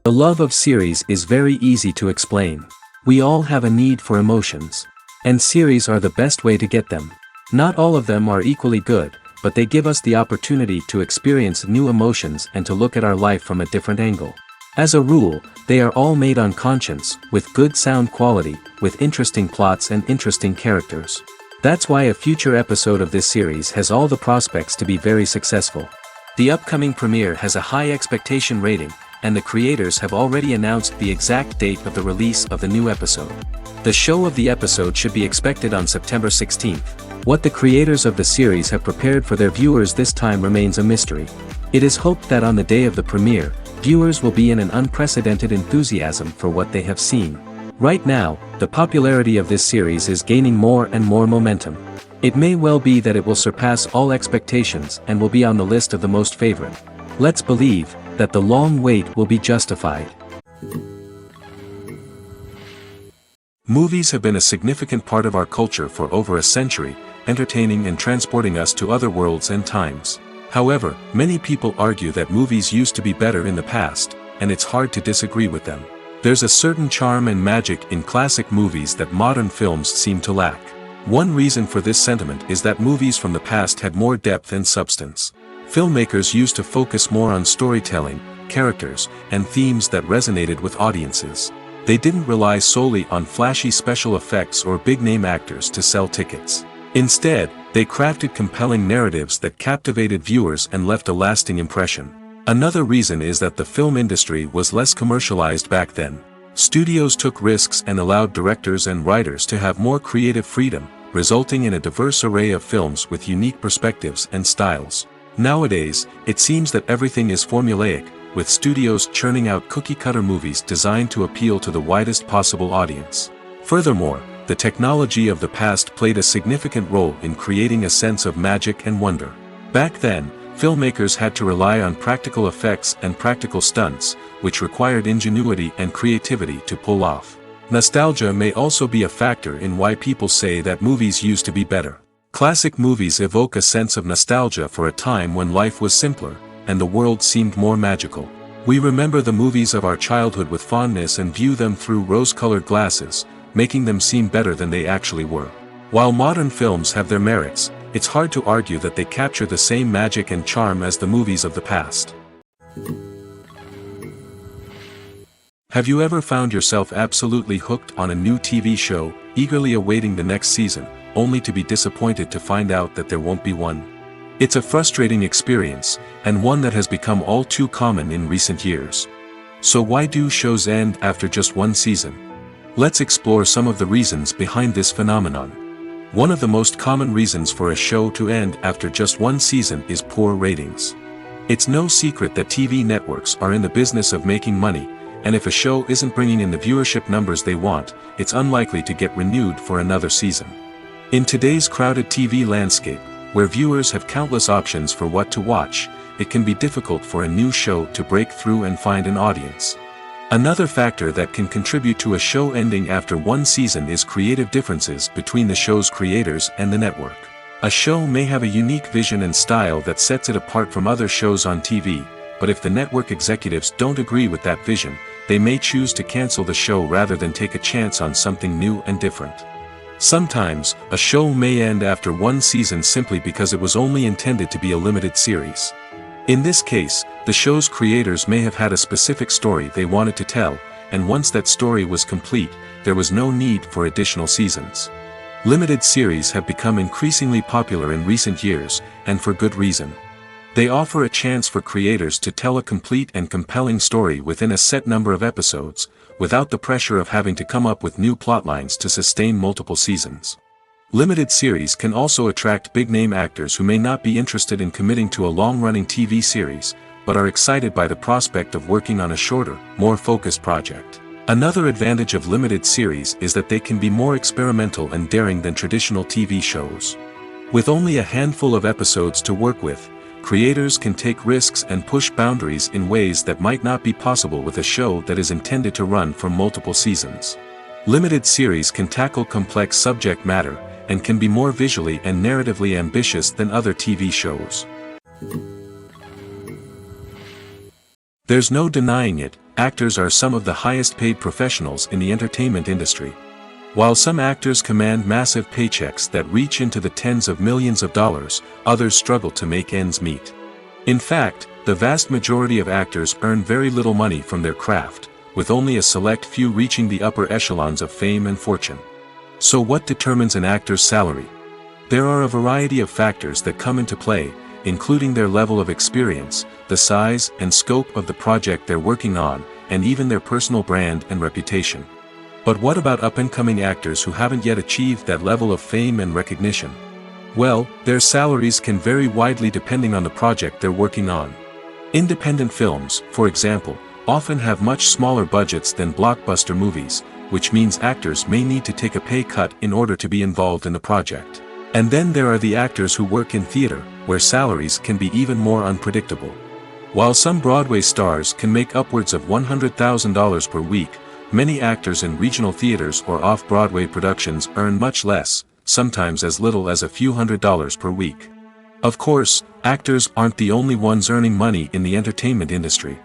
The love of series is very easy to explain. We all have a need for emotions. And series are the best way to get them. Not all of them are equally good, but they give us the opportunity to experience new emotions and to look at our life from a different angle. As a rule, they are all made on conscience, with good sound quality, with interesting plots and interesting characters. That's why a future episode of this series has all the prospects to be very successful. The upcoming premiere has a high expectation rating, and the creators have already announced the exact date of the release of the new episode. The show of the episode should be expected on September 16th. What the creators of the series have prepared for their viewers this time remains a mystery. It is hoped that on the day of the premiere, viewers will be in an unprecedented enthusiasm for what they have seen. Right now, the popularity of this series is gaining more and more momentum. It may well be that it will surpass all expectations and will be on the list of the most favorite. Let's believe that the long wait will be justified. Movies have been a significant part of our culture for over a century, entertaining and transporting us to other worlds and times. However, many people argue that movies used to be better in the past, and it's hard to disagree with them. There's a certain charm and magic in classic movies that modern films seem to lack. One reason for this sentiment is that movies from the past had more depth and substance. Filmmakers used to focus more on storytelling, characters, and themes that resonated with audiences. They didn't rely solely on flashy special effects or big-name actors to sell tickets. Instead, they crafted compelling narratives that captivated viewers and left a lasting impression. Another reason is that the film industry was less commercialized back then. Studios took risks and allowed directors and writers to have more creative freedom, resulting in a diverse array of films with unique perspectives and styles. Nowadays, it seems that everything is formulaic, with studios churning out cookie-cutter movies designed to appeal to the widest possible audience. Furthermore, the technology of the past played a significant role in creating a sense of magic and wonder. Back then, filmmakers had to rely on practical effects and practical stunts, which required ingenuity and creativity to pull off. Nostalgia may also be a factor in why people say that movies used to be better. Classic movies evoke a sense of nostalgia for a time when life was simpler, and the world seemed more magical. We remember the movies of our childhood with fondness and view them through rose-colored glasses, making them seem better than they actually were. While modern films have their merits, it's hard to argue that they capture the same magic and charm as the movies of the past. Have you ever found yourself absolutely hooked on a new TV show, eagerly awaiting the next season, only to be disappointed to find out that there won't be one? It's a frustrating experience, and one that has become all too common in recent years. So why do shows end after just one season? Let's explore some of the reasons behind this phenomenon. One of the most common reasons for a show to end after just one season is poor ratings. It's no secret that TV networks are in the business of making money, and if a show isn't bringing in the viewership numbers they want, it's unlikely to get renewed for another season. In today's crowded TV landscape, where viewers have countless options for what to watch, it can be difficult for a new show to break through and find an audience. Another factor that can contribute to a show ending after one season is creative differences between the show's creators and the network. A show may have a unique vision and style that sets it apart from other shows on TV, but if the network executives don't agree with that vision, they may choose to cancel the show rather than take a chance on something new and different. Sometimes, a show may end after one season simply because it was only intended to be a limited series. In this case, the show's creators may have had a specific story they wanted to tell, and once that story was complete, there was no need for additional seasons. Limited series have become increasingly popular in recent years, and for good reason. They offer a chance for creators to tell a complete and compelling story within a set number of episodes, without the pressure of having to come up with new plotlines to sustain multiple seasons. Limited series can also attract big-name actors who may not be interested in committing to a long-running TV series, but are excited by the prospect of working on a shorter, more focused project. Another advantage of limited series is that they can be more experimental and daring than traditional TV shows. With only a handful of episodes to work with, creators can take risks and push boundaries in ways that might not be possible with a show that is intended to run for multiple seasons. Limited series can tackle complex subject matter, and can be more visually and narratively ambitious than other TV shows. There's no denying it, actors are some of the highest paid professionals in the entertainment industry. While some actors command massive paychecks that reach into the tens of millions of dollars, others struggle to make ends meet. In fact, the vast majority of actors earn very little money from their craft, with only a select few reaching the upper echelons of fame and fortune. So what determines an actor's salary? There are a variety of factors that come into play, including their level of experience, the size and scope of the project they're working on, and even their personal brand and reputation. But what about up-and-coming actors who haven't yet achieved that level of fame and recognition? Well, their salaries can vary widely depending on the project they're working on. Independent films, for example, often have much smaller budgets than blockbuster movies, which means actors may need to take a pay cut in order to be involved in the project. And then there are the actors who work in theater, where salaries can be even more unpredictable. While some Broadway stars can make upwards of $100,000 per week, many actors in regional theaters or off-Broadway productions earn much less, sometimes as little as a few $100s per week. Of course, actors aren't the only ones earning money in the entertainment industry.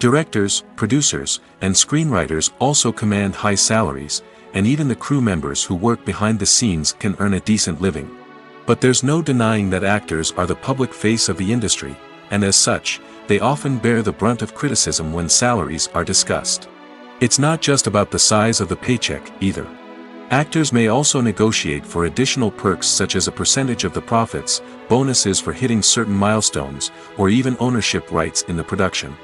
Directors, producers, and screenwriters also command high salaries, and even the crew members who work behind the scenes can earn a decent living. But there's no denying that actors are the public face of the industry, and as such, they often bear the brunt of criticism when salaries are discussed. It's not just about the size of the paycheck, either. Actors may also negotiate for additional perks such as a percentage of the profits, bonuses for hitting certain milestones, or even ownership rights in the production.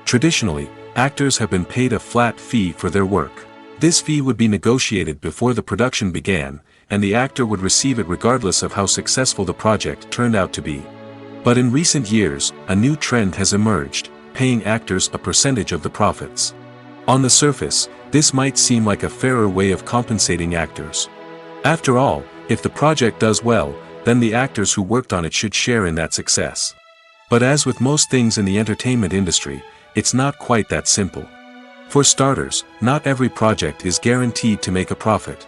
Traditionally, actors have been paid a flat fee for their work. This fee would be negotiated before the production began, and the actor would receive it regardless of how successful the project turned out to be. But in recent years, a new trend has emerged, paying actors a percentage of the profits. On the surface, this might seem like a fairer way of compensating actors. After all, if the project does well, then the actors who worked on it should share in that success. But as with most things in the entertainment industry, it's not quite that simple. For starters, not every project is guaranteed to make a profit.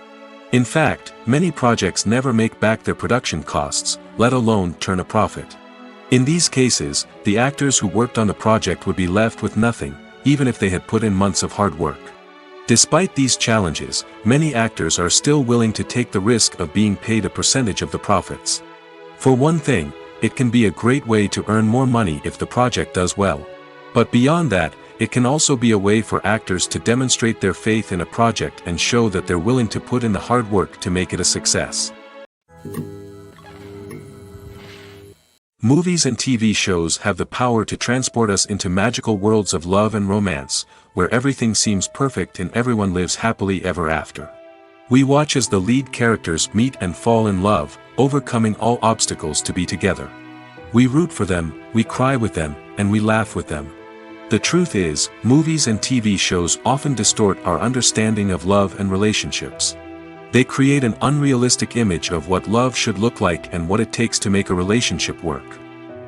In fact, many projects never make back their production costs, let alone turn a profit. In these cases, the actors who worked on the project would be left with nothing, even if they had put in months of hard work. Despite these challenges, many actors are still willing to take the risk of being paid a percentage of the profits. For one thing, it can be a great way to earn more money if the project does well. But beyond that, it can also be a way for actors to demonstrate their faith in a project and show that they're willing to put in the hard work to make it a success. Movies and TV shows have the power to transport us into magical worlds of love and romance, where everything seems perfect and everyone lives happily ever after. We watch as the lead characters meet and fall in love, overcoming all obstacles to be together. We root for them, we cry with them, and we laugh with them. The truth is, movies and TV shows often distort our understanding of love and relationships. They create an unrealistic image of what love should look like and what it takes to make a relationship work.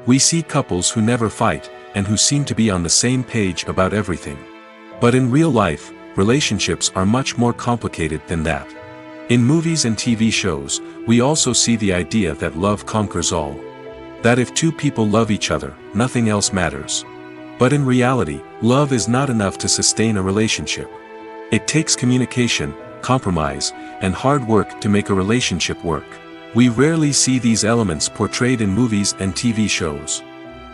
We see couples who never fight, and who seem to be on the same page about everything. But in real life, relationships are much more complicated than that. In movies and TV shows, we also see the idea that love conquers all. That if two people love each other, nothing else matters. But in reality, love is not enough to sustain a relationship. It takes communication, compromise, and hard work to make a relationship work. We rarely see these elements portrayed in movies and TV shows.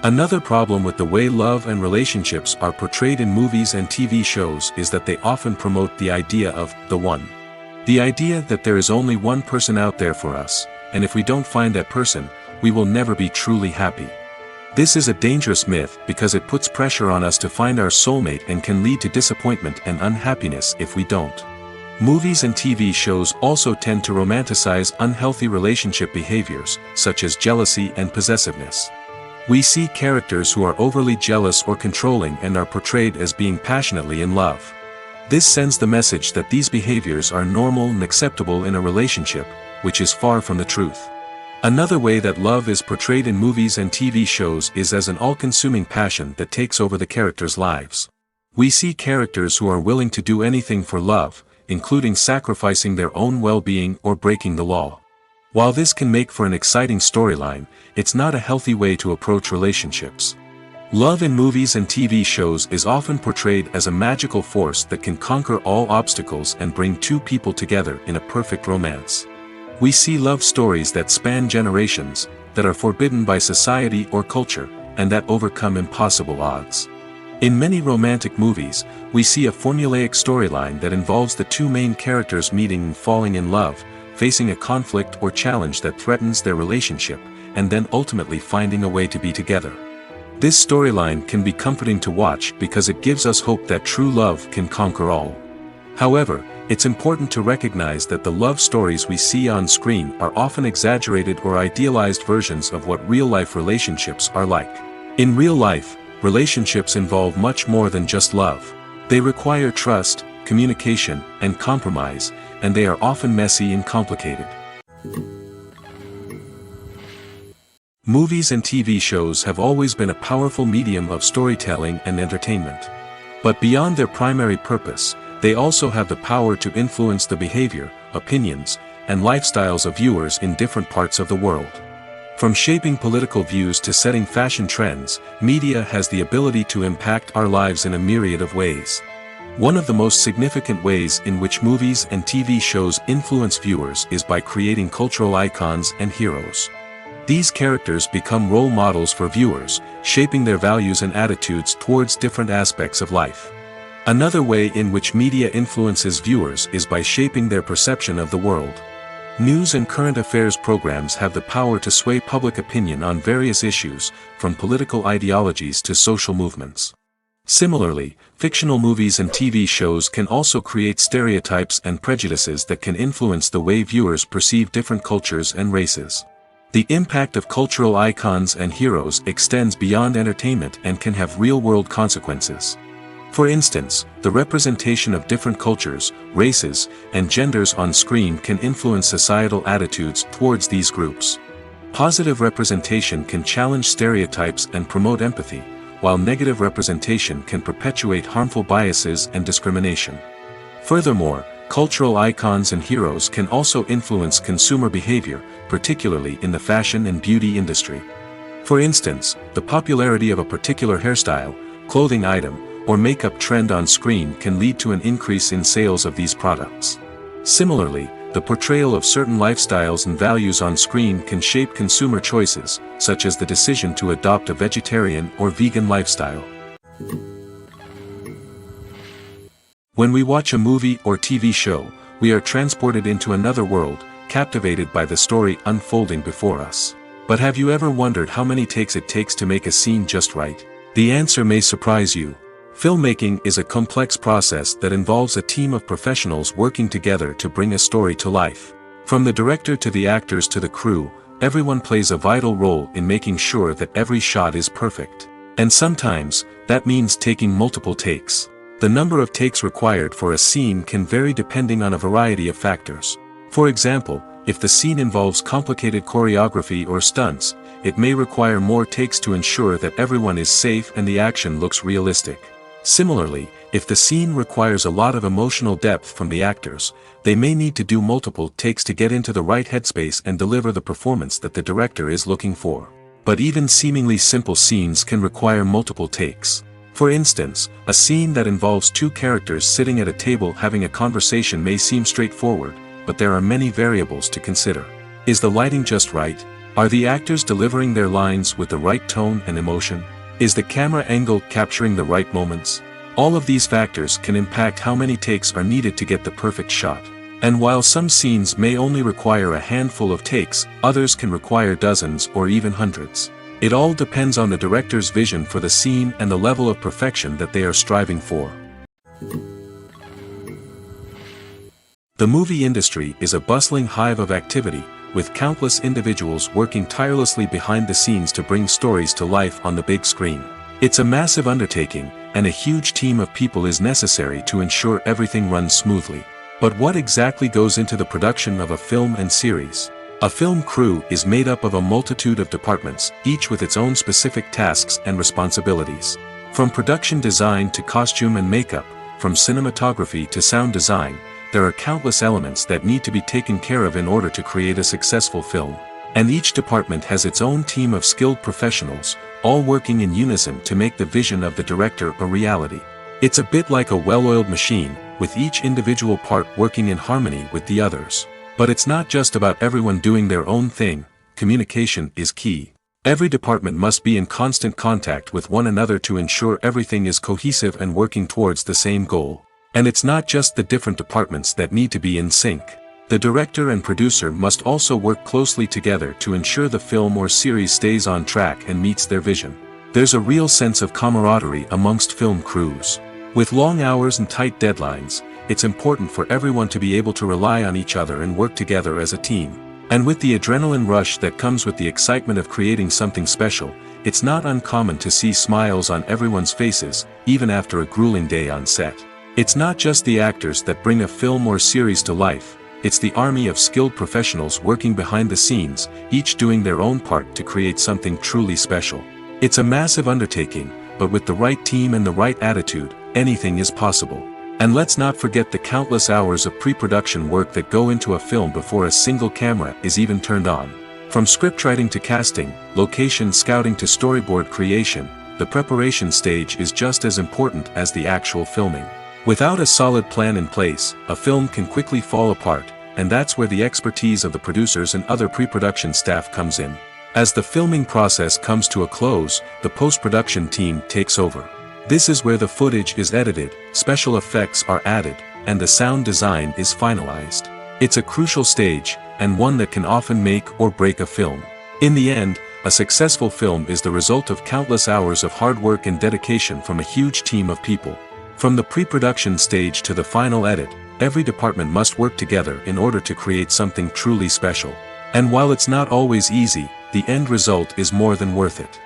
Another problem with the way love and relationships are portrayed in movies and TV shows is that they often promote the idea of the one. The idea that there is only one person out there for us, and if we don't find that person, we will never be truly happy. This is a dangerous myth because it puts pressure on us to find our soulmate and can lead to disappointment and unhappiness if we don't. Movies and TV shows also tend to romanticize unhealthy relationship behaviors, such as jealousy and possessiveness. We see characters who are overly jealous or controlling and are portrayed as being passionately in love. This sends the message that these behaviors are normal and acceptable in a relationship, which is far from the truth. Another way that love is portrayed in movies and TV shows is as an all-consuming passion that takes over the characters' lives. We see characters who are willing to do anything for love, including sacrificing their own well-being or breaking the law. While this can make for an exciting storyline, it's not a healthy way to approach relationships. Love in movies and TV shows is often portrayed as a magical force that can conquer all obstacles and bring two people together in a perfect romance. We see love stories that span generations, that are forbidden by society or culture, and that overcome impossible odds. In many romantic movies, we see a formulaic storyline that involves the two main characters meeting and falling in love, facing a conflict or challenge that threatens their relationship, and then ultimately finding a way to be together. This storyline can be comforting to watch because it gives us hope that true love can conquer all. However, it's important to recognize that the love stories we see on screen are often exaggerated or idealized versions of what real-life relationships are like. In real life, relationships involve much more than just love. They require trust, communication, and compromise, and they are often messy and complicated. Movies and TV shows have always been a powerful medium of storytelling and entertainment. But beyond their primary purpose, they also have the power to influence the behavior, opinions, and lifestyles of viewers in different parts of the world. From shaping political views to setting fashion trends, media has the ability to impact our lives in a myriad of ways. One of the most significant ways in which movies and TV shows influence viewers is by creating cultural icons and heroes. These characters become role models for viewers, shaping their values and attitudes towards different aspects of life. Another way in which media influences viewers is by shaping their perception of the world. News and current affairs programs have the power to sway public opinion on various issues, from political ideologies to social movements. Similarly, fictional movies and TV shows can also create stereotypes and prejudices that can influence the way viewers perceive different cultures and races. The impact of cultural icons and heroes extends beyond entertainment and can have real-world consequences. For instance, the representation of different cultures, races, and genders on screen can influence societal attitudes towards these groups. Positive representation can challenge stereotypes and promote empathy, while negative representation can perpetuate harmful biases and discrimination. Furthermore, cultural icons and heroes can also influence consumer behavior, particularly in the fashion and beauty industry. For instance, the popularity of a particular hairstyle, clothing item, or makeup trend on screen can lead to an increase in sales of these products. Similarly, the portrayal of certain lifestyles and values on screen can shape consumer choices, such as the decision to adopt a vegetarian or vegan lifestyle. When we watch a movie or TV show, we are transported into another world, captivated by the story unfolding before us. But have you ever wondered how many takes it takes to make a scene just right? The answer may surprise you. Filmmaking is a complex process that involves a team of professionals working together to bring a story to life. From the director to the actors to the crew, everyone plays a vital role in making sure that every shot is perfect. And sometimes, that means taking multiple takes. The number of takes required for a scene can vary depending on a variety of factors. For example, if the scene involves complicated choreography or stunts, it may require more takes to ensure that everyone is safe and the action looks realistic. Similarly, if the scene requires a lot of emotional depth from the actors, they may need to do multiple takes to get into the right headspace and deliver the performance that the director is looking for. But even seemingly simple scenes can require multiple takes. For instance, a scene that involves two characters sitting at a table having a conversation may seem straightforward, but there are many variables to consider. Is the lighting just right? Are the actors delivering their lines with the right tone and emotion? Is the camera angle capturing the right moments? All of these factors can impact how many takes are needed to get the perfect shot. And while some scenes may only require a handful of takes, others can require dozens or even hundreds. It all depends on the director's vision for the scene and the level of perfection that they are striving for. The movie industry is a bustling hive of activity, with countless individuals working tirelessly behind the scenes to bring stories to life on the big screen. It's a massive undertaking, and a huge team of people is necessary to ensure everything runs smoothly. But what exactly goes into the production of a film and series? A film crew is made up of a multitude of departments, each with its own specific tasks and responsibilities. From production design to costume and makeup, from cinematography to sound design, there are countless elements that need to be taken care of in order to create a successful film. And each department has its own team of skilled professionals, all working in unison to make the vision of the director a reality. It's a bit like a well-oiled machine, with each individual part working in harmony with the others. But it's not just about everyone doing their own thing. Communication is key. Every department must be in constant contact with one another to ensure everything is cohesive and working towards the same goal. And it's not just the different departments that need to be in sync. The director and producer must also work closely together to ensure the film or series stays on track and meets their vision. There's a real sense of camaraderie amongst film crews. With long hours and tight deadlines, it's important for everyone to be able to rely on each other and work together as a team. And with the adrenaline rush that comes with the excitement of creating something special, it's not uncommon to see smiles on everyone's faces, even after a grueling day on set. It's not just the actors that bring a film or series to life, it's the army of skilled professionals working behind the scenes, each doing their own part to create something truly special. It's a massive undertaking, but with the right team and the right attitude, anything is possible. And let's not forget the countless hours of pre-production work that go into a film before a single camera is even turned on. From scriptwriting to casting, location scouting to storyboard creation, the preparation stage is just as important as the actual filming. Without a solid plan in place, a film can quickly fall apart, and that's where the expertise of the producers and other pre-production staff comes in. As the filming process comes to a close, the post-production team takes over. This is where the footage is edited, special effects are added, and the sound design is finalized. It's a crucial stage, and one that can often make or break a film. In the end, a successful film is the result of countless hours of hard work and dedication from a huge team of people. From the pre-production stage to the final edit, every department must work together in order to create something truly special. And while it's not always easy, the end result is more than worth it.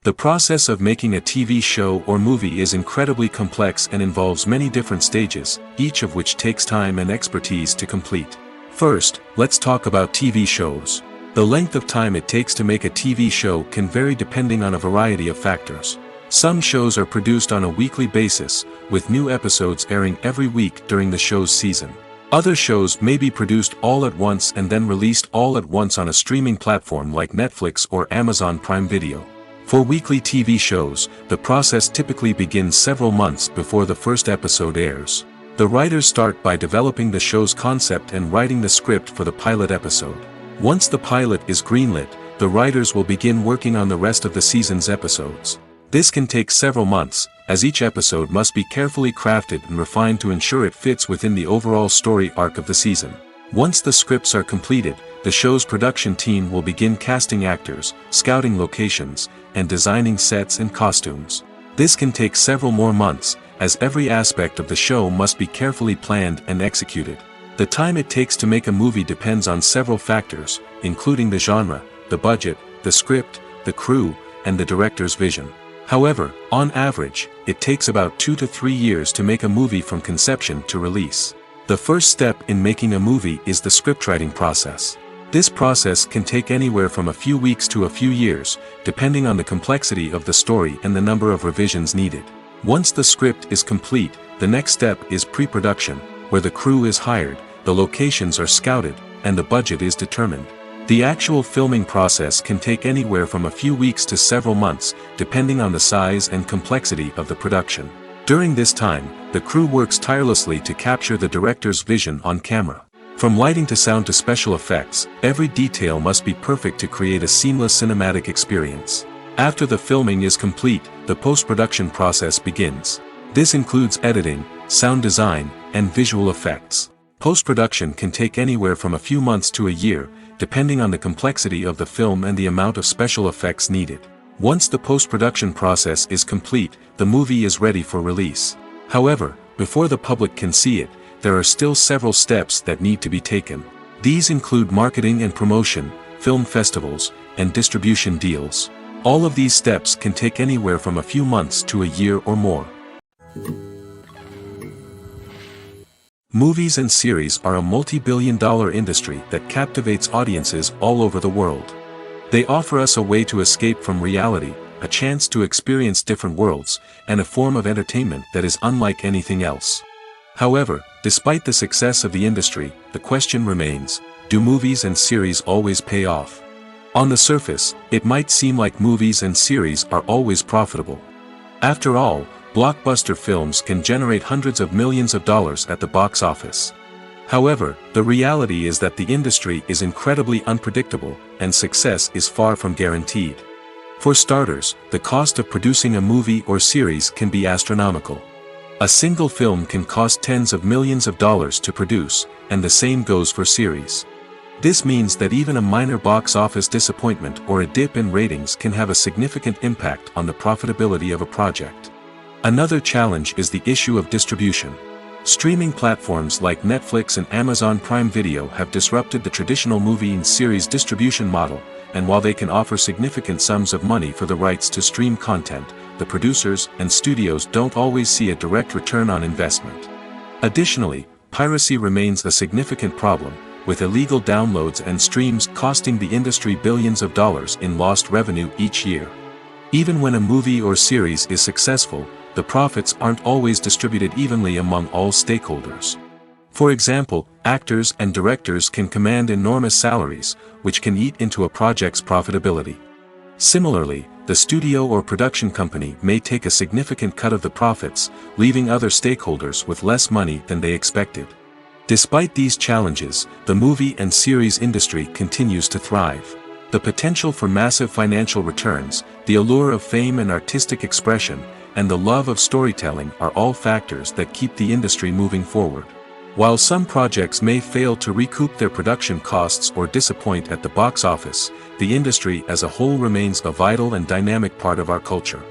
The process of making a TV show or movie is incredibly complex and involves many different stages, each of which takes time and expertise to complete. First, let's talk about TV shows. The length of time it takes to make a TV show can vary depending on a variety of factors. Some shows are produced on a weekly basis, with new episodes airing every week during the show's season. Other shows may be produced all at once and then released all at once on a streaming platform like Netflix or Amazon Prime Video. For weekly TV shows, the process typically begins several months before the first episode airs. The writers start by developing the show's concept and writing the script for the pilot episode. Once the pilot is greenlit, the writers will begin working on the rest of the season's episodes. This can take several months, as each episode must be carefully crafted and refined to ensure it fits within the overall story arc of the season. Once the scripts are completed, the show's production team will begin casting actors, scouting locations, and designing sets and costumes. This can take several more months, as every aspect of the show must be carefully planned and executed. The time it takes to make a movie depends on several factors, including the genre, the budget, the script, the crew, and the director's vision. However, on average, it takes about 2 to 3 years to make a movie from conception to release. The first step in making a movie is the scriptwriting process. This process can take anywhere from a few weeks to a few years, depending on the complexity of the story and the number of revisions needed. Once the script is complete, the next step is pre-production, where the crew is hired, the locations are scouted, and the budget is determined. The actual filming process can take anywhere from a few weeks to several months, depending on the size and complexity of the production. During this time, the crew works tirelessly to capture the director's vision on camera. From lighting to sound to special effects, every detail must be perfect to create a seamless cinematic experience. After the filming is complete, the post-production process begins. This includes editing, sound design, and visual effects. Post-production can take anywhere from a few months to a year, depending on the complexity of the film and the amount of special effects needed. Once the post-production process is complete, the movie is ready for release. However, before the public can see it, there are still several steps that need to be taken. These include marketing and promotion, film festivals, and distribution deals. All of these steps can take anywhere from a few months to a year or more. Movies and series are a multi-billion-dollar industry that captivates audiences all over the world. They offer us a way to escape from reality, a chance to experience different worlds, and a form of entertainment that is unlike anything else. However, despite the success of the industry, the question remains, do movies and series always pay off? On the surface, it might seem like movies and series are always profitable. After all, blockbuster films can generate hundreds of millions of dollars at the box office. However, the reality is that the industry is incredibly unpredictable, and success is far from guaranteed. For starters, the cost of producing a movie or series can be astronomical. A single film can cost tens of millions of dollars to produce, and the same goes for series. This means that even a minor box office disappointment or a dip in ratings can have a significant impact on the profitability of a project. Another challenge is the issue of distribution. Streaming platforms like Netflix and Amazon Prime Video have disrupted the traditional movie and series distribution model, and while they can offer significant sums of money for the rights to stream content, the producers and studios don't always see a direct return on investment. Additionally, piracy remains a significant problem, with illegal downloads and streams costing the industry billions of dollars in lost revenue each year. Even when a movie or series is successful, the profits aren't always distributed evenly among all stakeholders. For example, actors and directors can command enormous salaries, which can eat into a project's profitability. Similarly, the studio or production company may take a significant cut of the profits, leaving other stakeholders with less money than they expected. Despite these challenges, the movie and series industry continues to thrive. The potential for massive financial returns, the allure of fame and artistic expression, and the love of storytelling are all factors that keep the industry moving forward. While some projects may fail to recoup their production costs or disappoint at the box office, the industry as a whole remains a vital and dynamic part of our culture.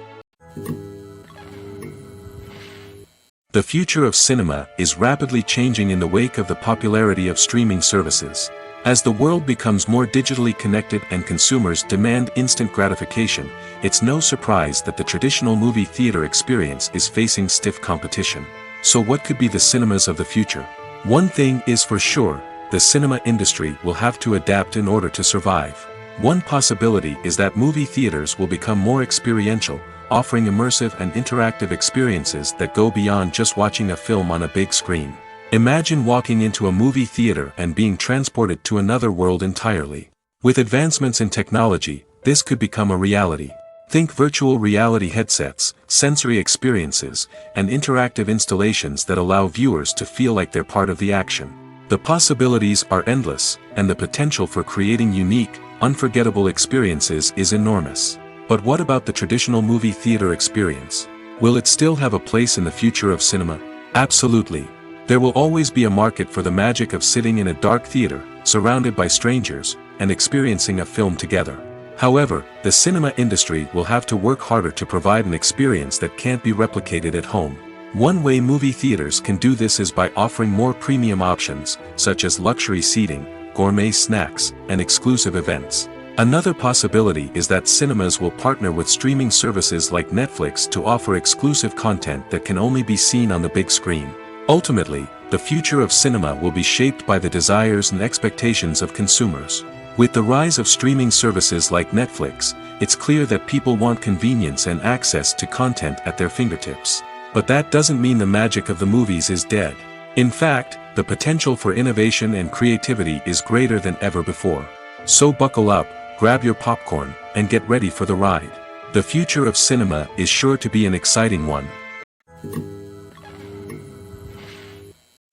The future of cinema is rapidly changing in the wake of the popularity of streaming services. As the world becomes more digitally connected and consumers demand instant gratification, it's no surprise that the traditional movie theater experience is facing stiff competition. So what could be the cinemas of the future? One thing is for sure, the cinema industry will have to adapt in order to survive. One possibility is that movie theaters will become more experiential, offering immersive and interactive experiences that go beyond just watching a film on a big screen. Imagine walking into a movie theater and being transported to another world entirely. With advancements in technology, this could become a reality. Think virtual reality headsets, sensory experiences, and interactive installations that allow viewers to feel like they're part of the action. The possibilities are endless, and the potential for creating unique, unforgettable experiences is enormous. But what about the traditional movie theater experience? Will it still have a place in the future of cinema? Absolutely. There will always be a market for the magic of sitting in a dark theater, surrounded by strangers, and experiencing a film together. However, the cinema industry will have to work harder to provide an experience that can't be replicated at home. One way movie theaters can do this is by offering more premium options, such as luxury seating, gourmet snacks, and exclusive events. Another possibility is that cinemas will partner with streaming services like Netflix to offer exclusive content that can only be seen on the big screen. Ultimately, the future of cinema will be shaped by the desires and expectations of consumers. With the rise of streaming services like Netflix, it's clear that people want convenience and access to content at their fingertips. But that doesn't mean the magic of the movies is dead. In fact, the potential for innovation and creativity is greater than ever before. So buckle up, grab your popcorn, and get ready for the ride. The future of cinema is sure to be an exciting one.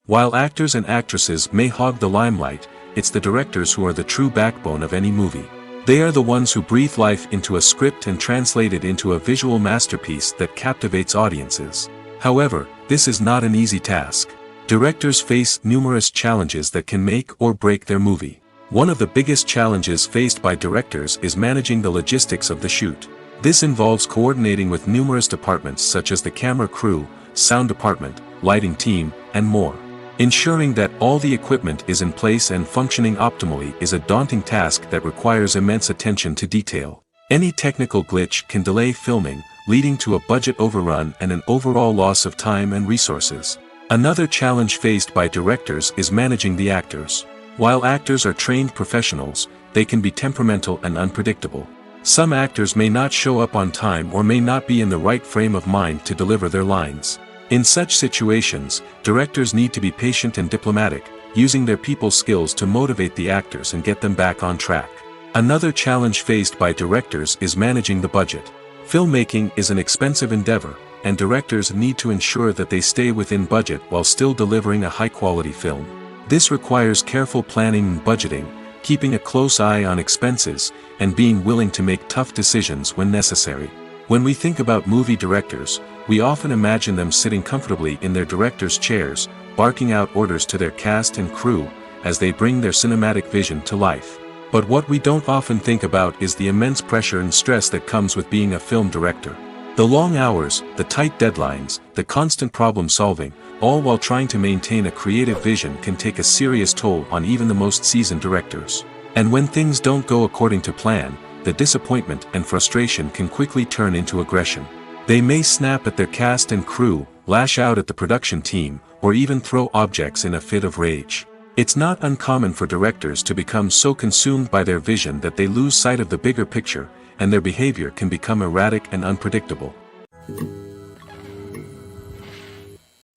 While actors and actresses may hog the limelight, it's the directors who are the true backbone of any movie. They are the ones who breathe life into a script and translate it into a visual masterpiece that captivates audiences. However, this is not an easy task. Directors face numerous challenges that can make or break their movie. One of the biggest challenges faced by directors is managing the logistics of the shoot. This involves coordinating with numerous departments such as the camera crew, sound department, lighting team, and more. Ensuring that all the equipment is in place and functioning optimally is a daunting task that requires immense attention to detail. Any technical glitch can delay filming, leading to a budget overrun and an overall loss of time and resources. Another challenge faced by directors is managing the actors. While actors are trained professionals, they can be temperamental and unpredictable. Some actors may not show up on time or may not be in the right frame of mind to deliver their lines. In such situations, directors need to be patient and diplomatic, using their people skills to motivate the actors and get them back on track. Another challenge faced by directors is managing the budget. Filmmaking is an expensive endeavor, and directors need to ensure that they stay within budget while still delivering a high-quality film. This requires careful planning and budgeting, keeping a close eye on expenses, and being willing to make tough decisions when necessary. When we think about movie directors, we often imagine them sitting comfortably in their director's chairs, barking out orders to their cast and crew, as they bring their cinematic vision to life. But what we don't often think about is the immense pressure and stress that comes with being a film director. The long hours, the tight deadlines, the constant problem solving, all while trying to maintain a creative vision can take a serious toll on even the most seasoned directors. And when things don't go according to plan, the disappointment and frustration can quickly turn into aggression. They may snap at their cast and crew, lash out at the production team, or even throw objects in a fit of rage. It's not uncommon for directors to become so consumed by their vision that they lose sight of the bigger picture, and their behavior can become erratic and unpredictable.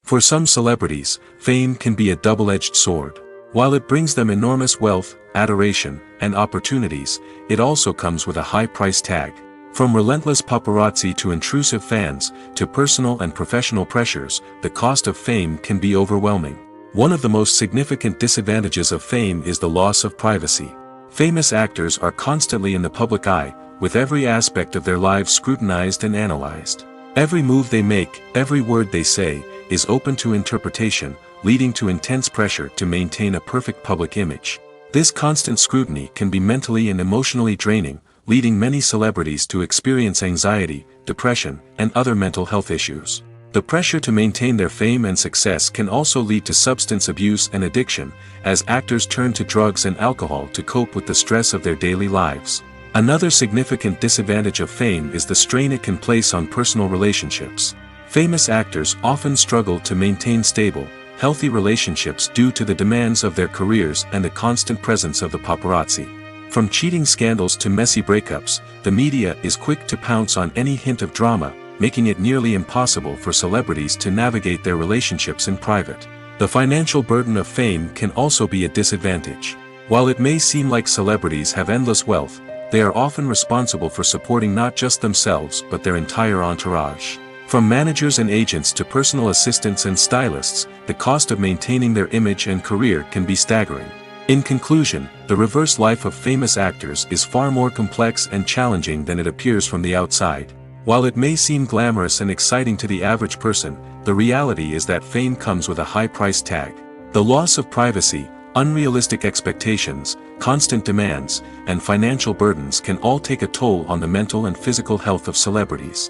For some celebrities, fame can be a double-edged sword. While it brings them enormous wealth, adoration, and opportunities, it also comes with a high price tag. From relentless paparazzi to intrusive fans, to personal and professional pressures, the cost of fame can be overwhelming. One of the most significant disadvantages of fame is the loss of privacy. Famous actors are constantly in the public eye, with every aspect of their lives scrutinized and analyzed. Every move they make, every word they say, is open to interpretation, leading to intense pressure to maintain a perfect public image. This constant scrutiny can be mentally and emotionally draining, leading many celebrities to experience anxiety, depression, and other mental health issues. The pressure to maintain their fame and success can also lead to substance abuse and addiction, as actors turn to drugs and alcohol to cope with the stress of their daily lives. Another significant disadvantage of fame is the strain it can place on personal relationships. Famous actors often struggle to maintain stable, healthy relationships due to the demands of their careers and the constant presence of the paparazzi. From cheating scandals to messy breakups, the media is quick to pounce on any hint of drama, making it nearly impossible for celebrities to navigate their relationships in private. The financial burden of fame can also be a disadvantage. While it may seem like celebrities have endless wealth, they are often responsible for supporting not just themselves but their entire entourage. From managers and agents to personal assistants and stylists, the cost of maintaining their image and career can be staggering. In conclusion, the reverse life of famous actors is far more complex and challenging than it appears from the outside. While it may seem glamorous and exciting to the average person, the reality is that fame comes with a high price tag. The loss of privacy, unrealistic expectations, constant demands, and financial burdens can all take a toll on the mental and physical health of celebrities.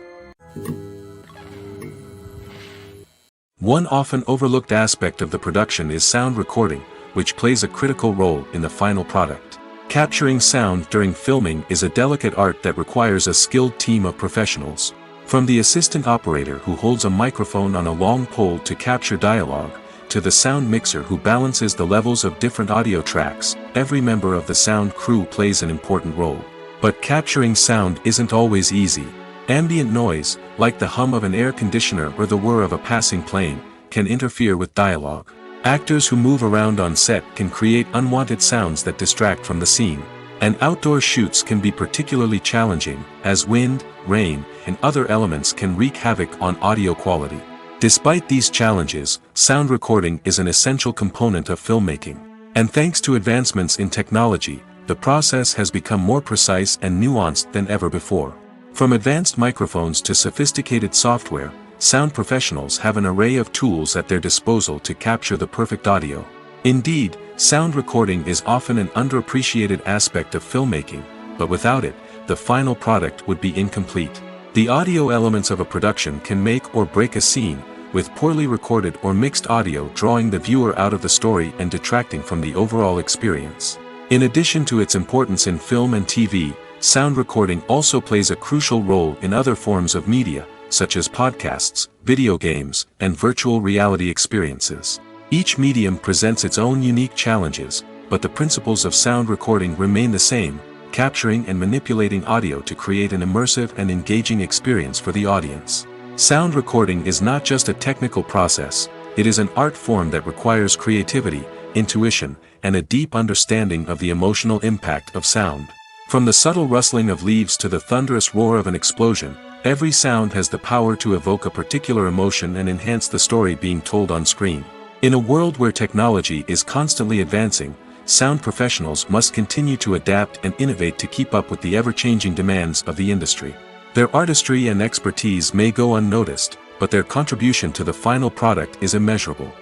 One often overlooked aspect of the production is sound recording, which plays a critical role in the final product. Capturing sound during filming is a delicate art that requires a skilled team of professionals. From the assistant operator who holds a microphone on a long pole to capture dialogue, to the sound mixer who balances the levels of different audio tracks, every member of the sound crew plays an important role. But capturing sound isn't always easy. Ambient noise, like the hum of an air conditioner or the whir of a passing plane, can interfere with dialogue. Actors who move around on set can create unwanted sounds that distract from the scene. And outdoor shoots can be particularly challenging, as wind, rain, and other elements can wreak havoc on audio quality. Despite these challenges, sound recording is an essential component of filmmaking. And thanks to advancements in technology, the process has become more precise and nuanced than ever before. From advanced microphones to sophisticated software, sound professionals have an array of tools at their disposal to capture the perfect audio. Indeed, sound recording is often an underappreciated aspect of filmmaking, but without it, the final product would be incomplete. The audio elements of a production can make or break a scene, with poorly recorded or mixed audio drawing the viewer out of the story and detracting from the overall experience. In addition to its importance in film and TV, sound recording also plays a crucial role in other forms of media, such as podcasts, video games, and virtual reality experiences. Each medium presents its own unique challenges, but the principles of sound recording remain the same, capturing and manipulating audio to create an immersive and engaging experience for the audience. Sound recording is not just a technical process, it is an art form that requires creativity, intuition, and a deep understanding of the emotional impact of sound. From the subtle rustling of leaves to the thunderous roar of an explosion, every sound has the power to evoke a particular emotion and enhance the story being told on screen. In a world where technology is constantly advancing, sound professionals must continue to adapt and innovate to keep up with the ever-changing demands of the industry. Their artistry and expertise may go unnoticed, but their contribution to the final product is immeasurable.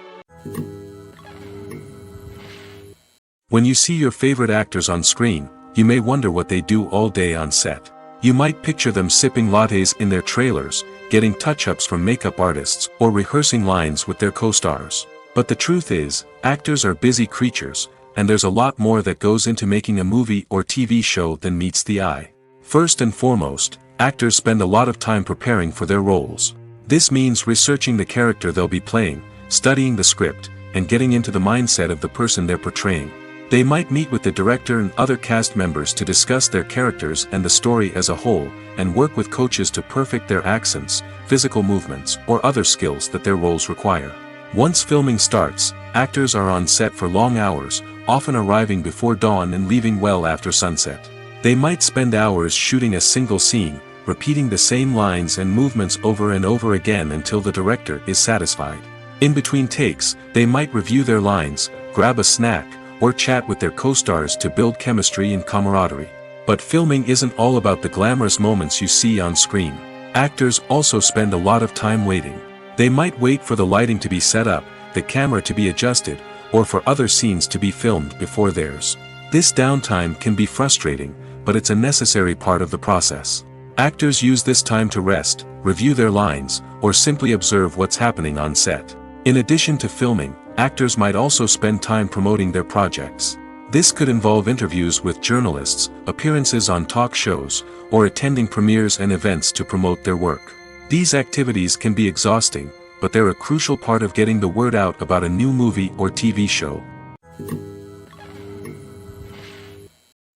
When you see your favorite actors on screen, you may wonder what they do all day on set. You might picture them sipping lattes in their trailers, getting touch-ups from makeup artists, or rehearsing lines with their co-stars. But the truth is, actors are busy creatures, and there's a lot more that goes into making a movie or TV show than meets the eye. First and foremost, actors spend a lot of time preparing for their roles. This means researching the character they'll be playing, studying the script, and getting into the mindset of the person they're portraying. They might meet with the director and other cast members to discuss their characters and the story as a whole, and work with coaches to perfect their accents, physical movements, or other skills that their roles require. Once filming starts, actors are on set for long hours, often arriving before dawn and leaving well after sunset. They might spend hours shooting a single scene, repeating the same lines and movements over and over again until the director is satisfied. In between takes, they might review their lines, grab a snack, or chat with their co-stars to build chemistry and camaraderie. But filming isn't all about the glamorous moments you see on screen. Actors also spend a lot of time waiting. They might wait for the lighting to be set up, the camera to be adjusted, or for other scenes to be filmed before theirs. This downtime can be frustrating, but it's a necessary part of the process. Actors use this time to rest, review their lines, or simply observe what's happening on set. In addition to filming, actors might also spend time promoting their projects. This could involve interviews with journalists, appearances on talk shows, or attending premieres and events to promote their work. These activities can be exhausting, but they're a crucial part of getting the word out about a new movie or TV show.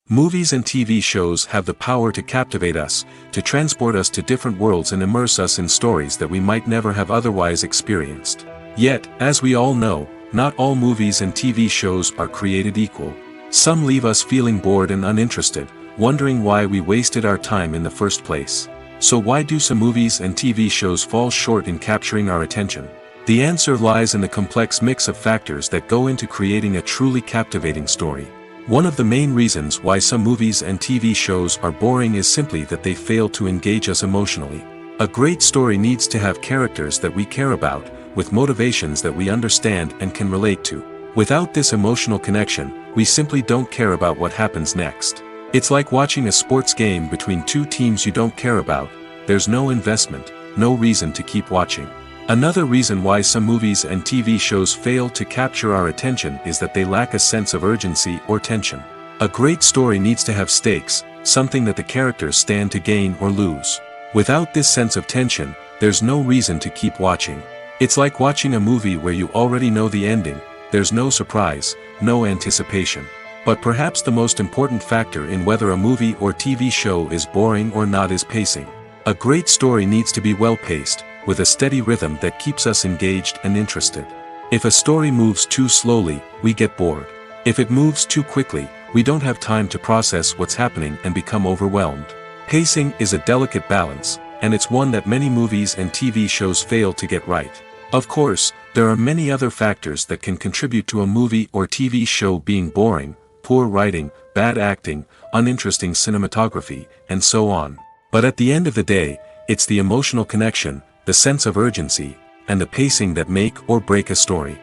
Movies and TV shows have the power to captivate us, to transport us to different worlds and immerse us in stories that we might never have otherwise experienced. Yet, as we all know, not all movies and TV shows are created equal. Some leave us feeling bored and uninterested, wondering why we wasted our time in the first place. So why do some movies and TV shows fall short in capturing our attention? The answer lies in the complex mix of factors that go into creating a truly captivating story. One of the main reasons why some movies and TV shows are boring is simply that they fail to engage us emotionally. A great story needs to have characters that we care about, with motivations that we understand and can relate to. Without this emotional connection, we simply don't care about what happens next. It's like watching a sports game between two teams you don't care about. There's no investment, no reason to keep watching. Another reason why some movies and TV shows fail to capture our attention is that they lack a sense of urgency or tension. A great story needs to have stakes, something that the characters stand to gain or lose. Without this sense of tension, there's no reason to keep watching. It's like watching a movie where you already know the ending, there's no surprise, no anticipation. But perhaps the most important factor in whether a movie or TV show is boring or not is pacing. A great story needs to be well-paced, with a steady rhythm that keeps us engaged and interested. If a story moves too slowly, we get bored. If it moves too quickly, we don't have time to process what's happening and become overwhelmed. Pacing is a delicate balance, and it's one that many movies and TV shows fail to get right. Of course, there are many other factors that can contribute to a movie or TV show being boring: poor writing, bad acting, uninteresting cinematography, and so on. But at the end of the day, it's the emotional connection, the sense of urgency, and the pacing that make or break a story.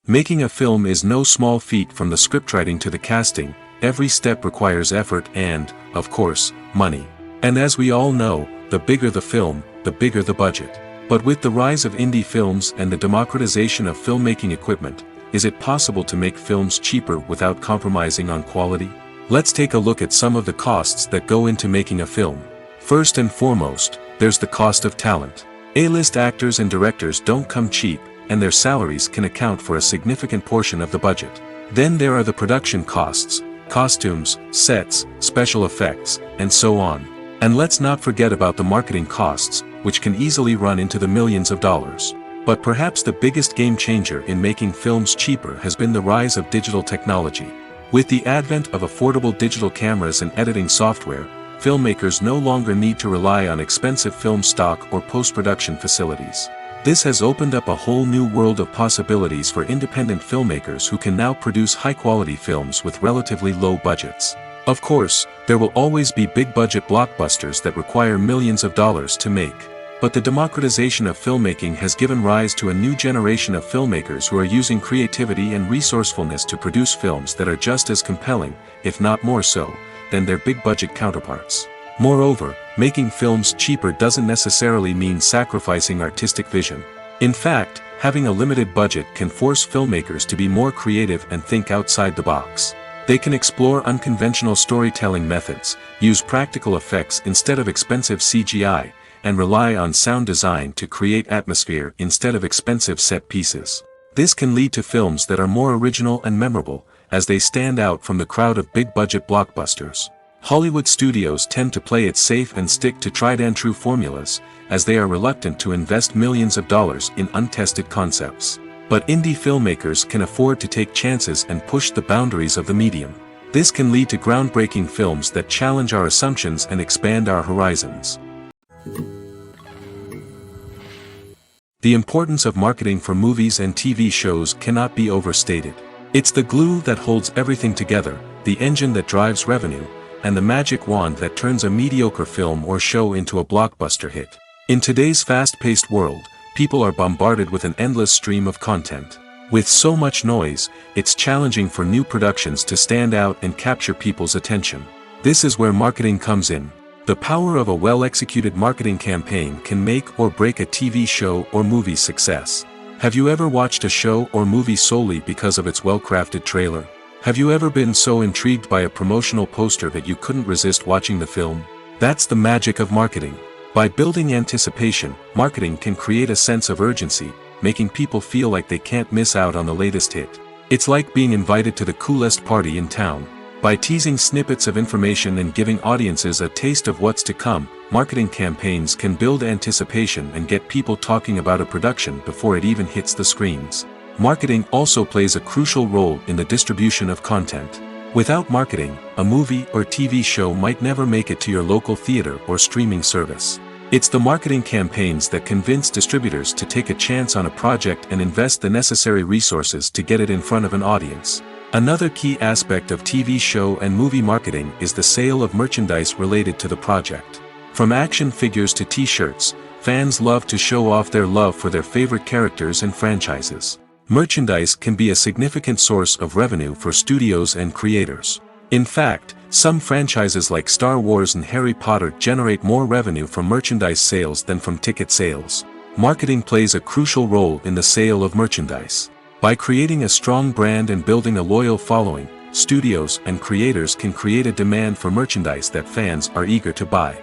Making a film is no small feat. From the scriptwriting to the casting, every step requires effort and, of course, money. And as we all know, the bigger the film, the bigger the budget. But with the rise of indie films and the democratization of filmmaking equipment, is it possible to make films cheaper without compromising on quality? Let's take a look at some of the costs that go into making a film. First and foremost, there's the cost of talent. A-list actors and directors don't come cheap, and their salaries can account for a significant portion of the budget. Then there are the production costs, costumes, sets, special effects, and so on. And let's not forget about the marketing costs, which can easily run into the millions of dollars. But perhaps the biggest game changer in making films cheaper has been the rise of digital technology. With the advent of affordable digital cameras and editing software, filmmakers no longer need to rely on expensive film stock or post-production facilities. This has opened up a whole new world of possibilities for independent filmmakers who can now produce high-quality films with relatively low budgets. Of course, there will always be big-budget blockbusters that require millions of dollars to make. But the democratization of filmmaking has given rise to a new generation of filmmakers who are using creativity and resourcefulness to produce films that are just as compelling, if not more so, than their big-budget counterparts. Moreover, making films cheaper doesn't necessarily mean sacrificing artistic vision. In fact, having a limited budget can force filmmakers to be more creative and think outside the box. They can explore unconventional storytelling methods, use practical effects instead of expensive CGI, and rely on sound design to create atmosphere instead of expensive set pieces. This can lead to films that are more original and memorable, as they stand out from the crowd of big-budget blockbusters. Hollywood studios tend to play it safe and stick to tried-and-true formulas, as they are reluctant to invest millions of dollars in untested concepts. But indie filmmakers can afford to take chances and push the boundaries of the medium. This can lead to groundbreaking films that challenge our assumptions and expand our horizons. The importance of marketing for movies and TV shows cannot be overstated. It's the glue that holds everything together, the engine that drives revenue, and the magic wand that turns a mediocre film or show into a blockbuster hit. In today's fast-paced world, people are bombarded with an endless stream of content. With so much noise, it's challenging for new productions to stand out and capture people's attention. This is where marketing comes in. The power of a well-executed marketing campaign can make or break a TV show or movie's success. Have you ever watched a show or movie solely because of its well-crafted trailer? Have you ever been so intrigued by a promotional poster that you couldn't resist watching the film? That's the magic of marketing. By building anticipation, marketing can create a sense of urgency, making people feel like they can't miss out on the latest hit. It's like being invited to the coolest party in town. By teasing snippets of information and giving audiences a taste of what's to come, marketing campaigns can build anticipation and get people talking about a production before it even hits the screens. Marketing also plays a crucial role in the distribution of content. Without marketing, a movie or TV show might never make it to your local theater or streaming service. It's the marketing campaigns that convince distributors to take a chance on a project and invest the necessary resources to get it in front of an audience. Another key aspect of TV show and movie marketing is the sale of merchandise related to the project. From action figures to t-shirts, fans love to show off their love for their favorite characters and franchises. Merchandise can be a significant source of revenue for studios and creators. In fact, some franchises like Star Wars and Harry Potter generate more revenue from merchandise sales than from ticket sales. Marketing plays a crucial role in the sale of merchandise. By creating a strong brand and building a loyal following, studios and creators can create a demand for merchandise that fans are eager to buy.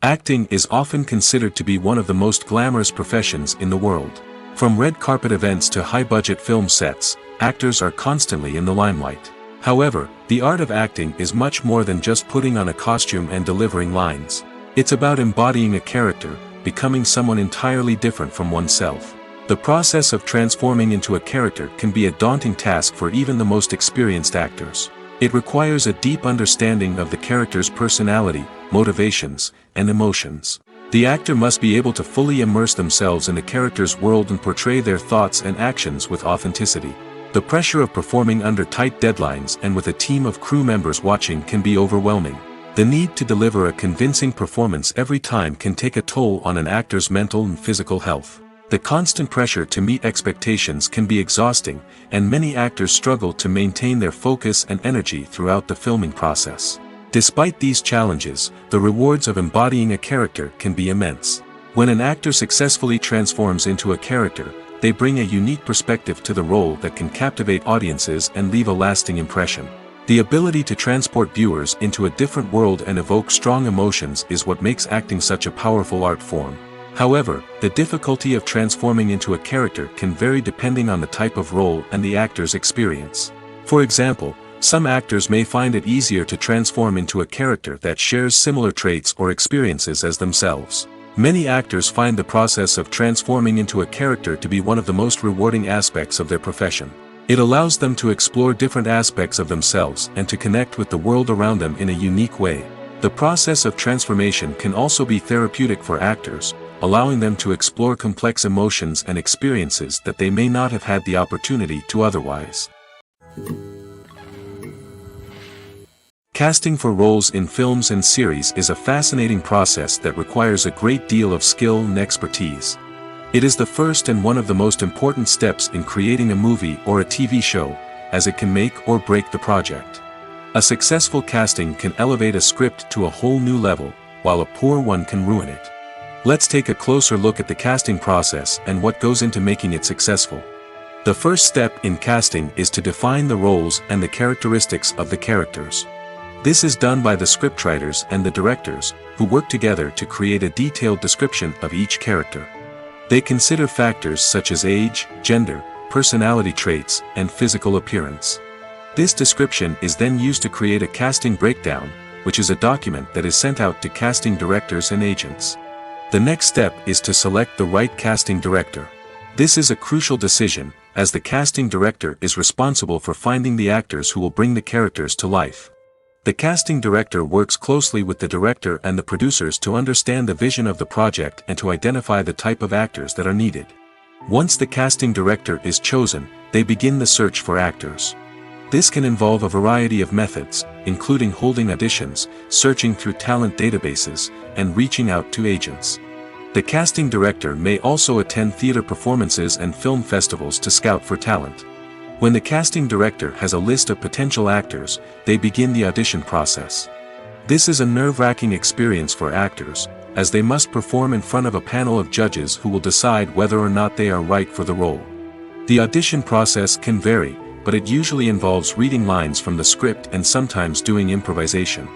Acting is often considered to be one of the most glamorous professions in the world. From red carpet events to high-budget film sets, actors are constantly in the limelight. However, the art of acting is much more than just putting on a costume and delivering lines. It's about embodying a character, becoming someone entirely different from oneself. The process of transforming into a character can be a daunting task for even the most experienced actors. It requires a deep understanding of the character's personality, motivations, and emotions. The actor must be able to fully immerse themselves in the character's world and portray their thoughts and actions with authenticity. The pressure of performing under tight deadlines and with a team of crew members watching can be overwhelming. The need to deliver a convincing performance every time can take a toll on an actor's mental and physical health. The constant pressure to meet expectations can be exhausting, and many actors struggle to maintain their focus and energy throughout the filming process. Despite these challenges, the rewards of embodying a character can be immense. When an actor successfully transforms into a character, they bring a unique perspective to the role that can captivate audiences and leave a lasting impression. The ability to transport viewers into a different world and evoke strong emotions is what makes acting such a powerful art form. However, the difficulty of transforming into a character can vary depending on the type of role and the actor's experience. For example, Some actors may find it easier to transform into a character that shares similar traits or experiences as themselves. Many actors find the process of transforming into a character to be one of the most rewarding aspects of their profession. It allows them to explore different aspects of themselves and to connect with the world around them in a unique way. The process of transformation can also be therapeutic for actors, allowing them to explore complex emotions and experiences that they may not have had the opportunity to otherwise. Casting for roles in films and series is a fascinating process that requires a great deal of skill and expertise. It is the first and one of the most important steps in creating a movie or a TV show, as it can make or break the project. A successful casting can elevate a script to a whole new level, while a poor one can ruin it. Let's take a closer look at the casting process and what goes into making it successful. The first step in casting is to define the roles and the characteristics of the characters. This is done by the scriptwriters and the directors, who work together to create a detailed description of each character. They consider factors such as age, gender, personality traits, and physical appearance. This description is then used to create a casting breakdown, which is a document that is sent out to casting directors and agents. The next step is to select the right casting director. This is a crucial decision, as the casting director is responsible for finding the actors who will bring the characters to life. The casting director works closely with the director and the producers to understand the vision of the project and to identify the type of actors that are needed. Once the casting director is chosen, they begin the search for actors. This can involve a variety of methods, including holding auditions, searching through talent databases, and reaching out to agents. The casting director may also attend theater performances and film festivals to scout for talent. When the casting director has a list of potential actors, they begin the audition process. This is a nerve-wracking experience for actors, as they must perform in front of a panel of judges who will decide whether or not they are right for the role. The audition process can vary, but it usually involves reading lines from the script and sometimes doing improvisation.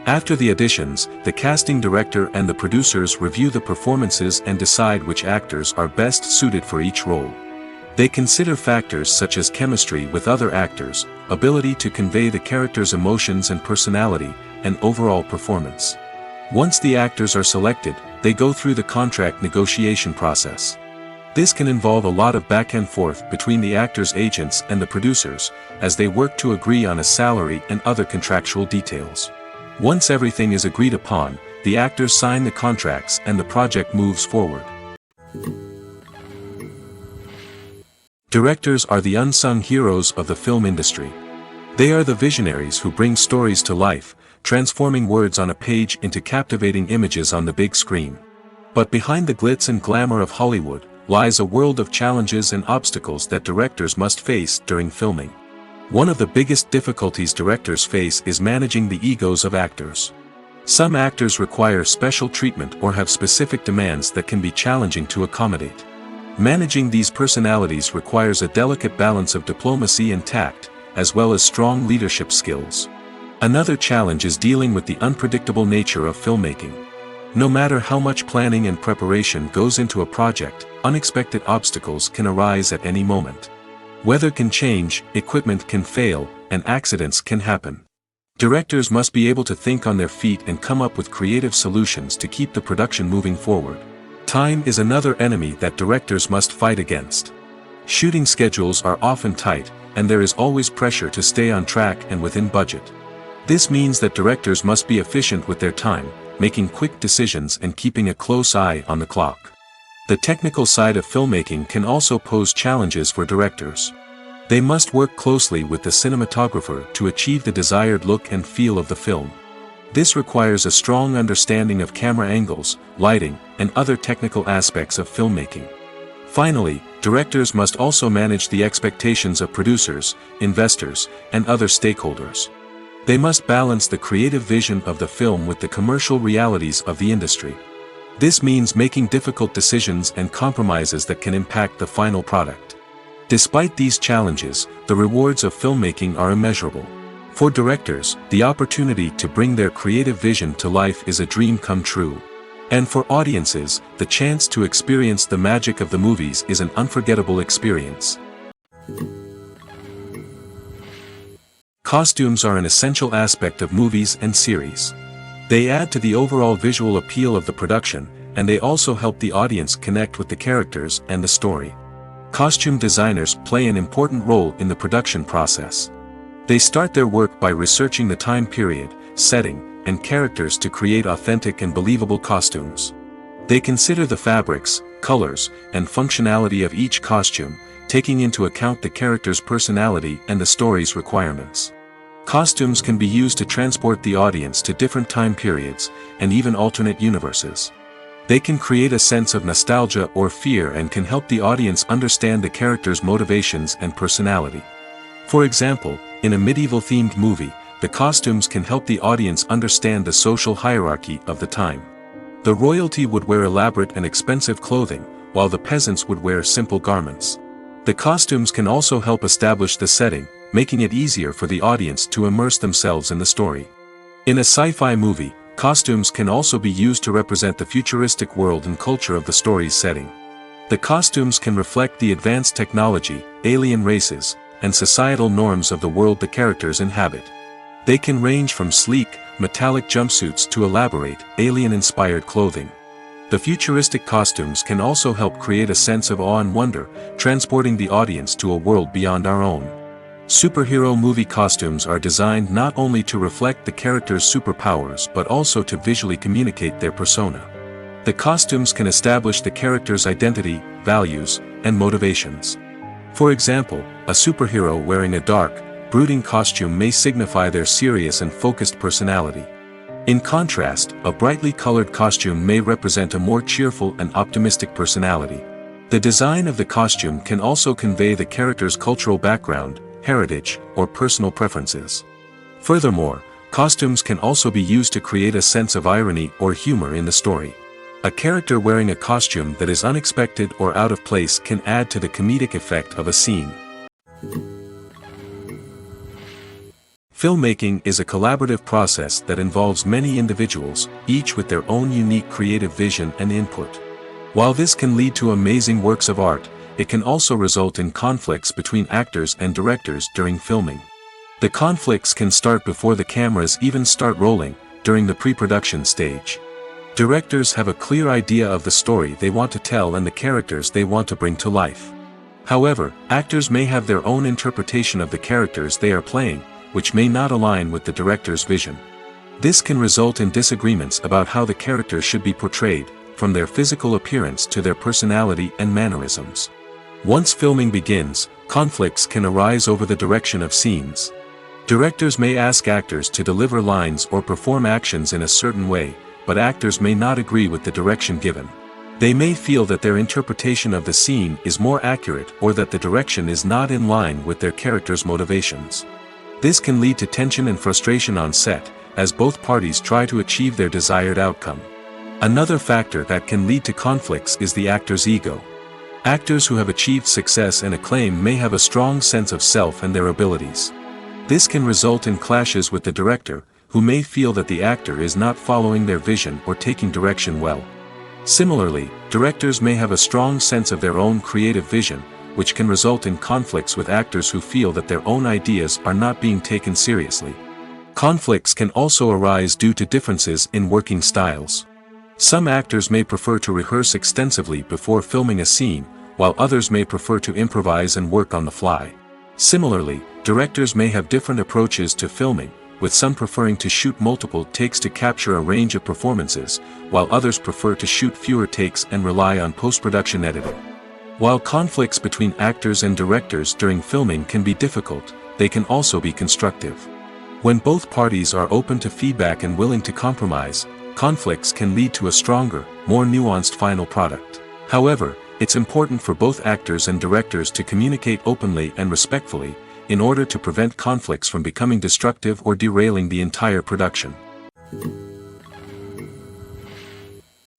After the auditions, the casting director and the producers review the performances and decide which actors are best suited for each role. They consider factors such as chemistry with other actors, ability to convey the character's emotions and personality, and overall performance. Once the actors are selected, they go through the contract negotiation process. This can involve a lot of back and forth between the actors' agents and the producers, as they work to agree on a salary and other contractual details. Once everything is agreed upon, the actors sign the contracts and the project moves forward. Directors are the unsung heroes of the film industry. They are the visionaries who bring stories to life, transforming words on a page into captivating images on the big screen. But behind the glitz and glamour of Hollywood, lies a world of challenges and obstacles that directors must face during filming. One of the biggest difficulties directors face is managing the egos of actors. Some actors require special treatment or have specific demands that can be challenging to accommodate. Managing these personalities requires a delicate balance of diplomacy and tact, as well as strong leadership skills. Another challenge is dealing with the unpredictable nature of filmmaking. No matter how much planning and preparation goes into a project, unexpected obstacles can arise at any moment. Weather can change, equipment can fail, and accidents can happen. Directors must be able to think on their feet and come up with creative solutions to keep the production moving forward. Time is another enemy that directors must fight against. Shooting schedules are often tight, and there is always pressure to stay on track and within budget. This means that directors must be efficient with their time, making quick decisions and keeping a close eye on the clock. The technical side of filmmaking can also pose challenges for directors. They must work closely with the cinematographer to achieve the desired look and feel of the film. This requires a strong understanding of camera angles, lighting, and other technical aspects of filmmaking. Finally, directors must also manage the expectations of producers, investors, and other stakeholders. They must balance the creative vision of the film with the commercial realities of the industry. This means making difficult decisions and compromises that can impact the final product. Despite these challenges, the rewards of filmmaking are immeasurable. For directors, the opportunity to bring their creative vision to life is a dream come true. And for audiences, the chance to experience the magic of the movies is an unforgettable experience. Costumes are an essential aspect of movies and series. They add to the overall visual appeal of the production, and they also help the audience connect with the characters and the story. Costume designers play an important role in the production process. They start their work by researching the time period, setting, and characters to create authentic and believable costumes. They consider the fabrics, colors, and functionality of each costume, taking into account the character's personality and the story's requirements. Costumes can be used to transport the audience to different time periods, and even alternate universes. They can create a sense of nostalgia or fear and can help the audience understand the character's motivations and personality. For example, in a medieval-themed movie, the costumes can help the audience understand the social hierarchy of the time. The royalty would wear elaborate and expensive clothing, while the peasants would wear simple garments. The costumes can also help establish the setting, making it easier for the audience to immerse themselves in the story. In a sci-fi movie, costumes can also be used to represent the futuristic world and culture of the story's setting. The costumes can reflect the advanced technology, alien races, and societal norms of the world the characters inhabit. They can range from sleek, metallic jumpsuits to elaborate, alien-inspired clothing. The futuristic costumes can also help create a sense of awe and wonder, transporting the audience to a world beyond our own. Superhero movie costumes are designed not only to reflect the character's superpowers but also to visually communicate their persona. The costumes can establish the character's identity, values, and motivations. For example, a superhero wearing a dark, brooding costume may signify their serious and focused personality. In contrast, a brightly colored costume may represent a more cheerful and optimistic personality. The design of the costume can also convey the character's cultural background, heritage, or personal preferences. Furthermore, costumes can also be used to create a sense of irony or humor in the story. A character wearing a costume that is unexpected or out of place can add to the comedic effect of a scene. Filmmaking is a collaborative process that involves many individuals, each with their own unique creative vision and input. While this can lead to amazing works of art, it can also result in conflicts between actors and directors during filming. The conflicts can start before the cameras even start rolling, during the pre-production stage. Directors have a clear idea of the story they want to tell and the characters they want to bring to life. However, actors may have their own interpretation of the characters they are playing, which may not align with the director's vision. This can result in disagreements about how the characters should be portrayed, from their physical appearance to their personality and mannerisms. Once filming begins, conflicts can arise over the direction of scenes. Directors may ask actors to deliver lines or perform actions in a certain way, but actors may not agree with the direction given. They may feel that their interpretation of the scene is more accurate or that the direction is not in line with their character's motivations. This can lead to tension and frustration on set, as both parties try to achieve their desired outcome. Another factor that can lead to conflicts is the actor's ego. Actors who have achieved success and acclaim may have a strong sense of self and their abilities. This can result in clashes with the director, who may feel that the actor is not following their vision or taking direction well. Similarly, directors may have a strong sense of their own creative vision, which can result in conflicts with actors who feel that their own ideas are not being taken seriously. Conflicts can also arise due to differences in working styles. Some actors may prefer to rehearse extensively before filming a scene, while others may prefer to improvise and work on the fly. Similarly, directors may have different approaches to filming, with some preferring to shoot multiple takes to capture a range of performances, while others prefer to shoot fewer takes and rely on post-production editing. While conflicts between actors and directors during filming can be difficult, they can also be constructive. When both parties are open to feedback and willing to compromise, conflicts can lead to a stronger, more nuanced final product. However, it's important for both actors and directors to communicate openly and respectfully, in order to prevent conflicts from becoming destructive or derailing the entire production.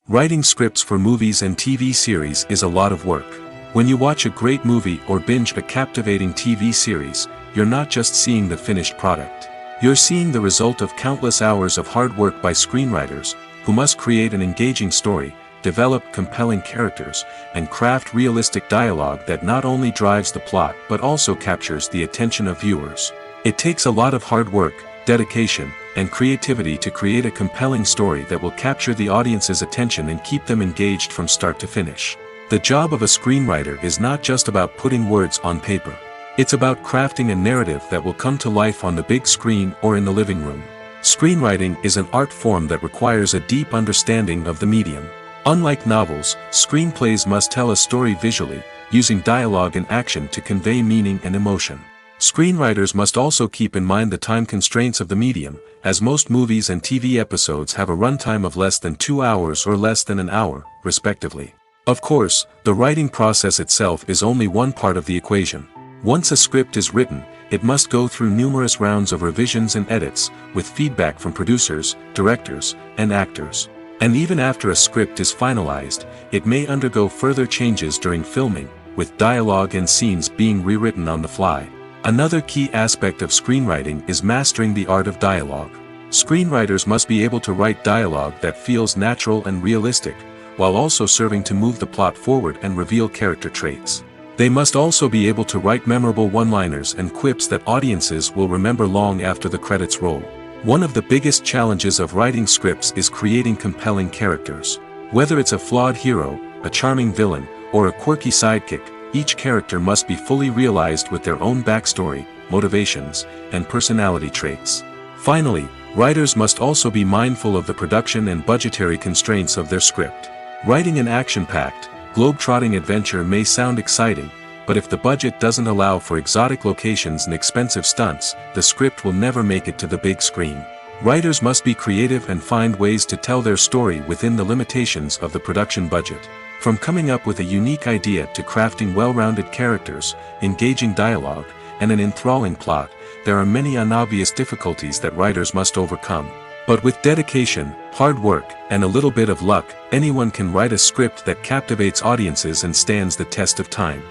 Writing scripts for movies and TV series is a lot of work. When you watch a great movie or binge a captivating TV series, you're not just seeing the finished product. You're seeing the result of countless hours of hard work by screenwriters, who must create an engaging story, develop compelling characters, and craft realistic dialogue that not only drives the plot but also captures the attention of viewers. It takes a lot of hard work, dedication, and creativity to create a compelling story that will capture the audience's attention and keep them engaged from start to finish. The job of a screenwriter is not just about putting words on paper. It's about crafting a narrative that will come to life on the big screen or in the living room. Screenwriting is an art form that requires a deep understanding of the medium. Unlike novels, screenplays must tell a story visually, using dialogue and action to convey meaning and emotion. Screenwriters must also keep in mind the time constraints of the medium, as most movies and TV episodes have a runtime of less than 2 hours or less than an hour, respectively. Of course, the writing process itself is only one part of the equation. Once a script is written, it must go through numerous rounds of revisions and edits, with feedback from producers, directors, and actors. And even after a script is finalized, it may undergo further changes during filming, with dialogue and scenes being rewritten on the fly. Another key aspect of screenwriting is mastering the art of dialogue. Screenwriters must be able to write dialogue that feels natural and realistic, while also serving to move the plot forward and reveal character traits. They must also be able to write memorable one-liners and quips that audiences will remember long after the credits roll. One of the biggest challenges of writing scripts is creating compelling characters. Whether it's a flawed hero, a charming villain, or a quirky sidekick, each character must be fully realized with their own backstory, motivations, and personality traits. Finally, writers must also be mindful of the production and budgetary constraints of their script. Writing an action-packed, globe-trotting adventure may sound exciting, but if the budget doesn't allow for exotic locations and expensive stunts, the script will never make it to the big screen. Writers must be creative and find ways to tell their story within the limitations of the production budget. From coming up with a unique idea to crafting well-rounded characters, engaging dialogue, and an enthralling plot, there are many unobvious difficulties that writers must overcome. But with dedication, hard work, and a little bit of luck, anyone can write a script that captivates audiences and stands the test of time.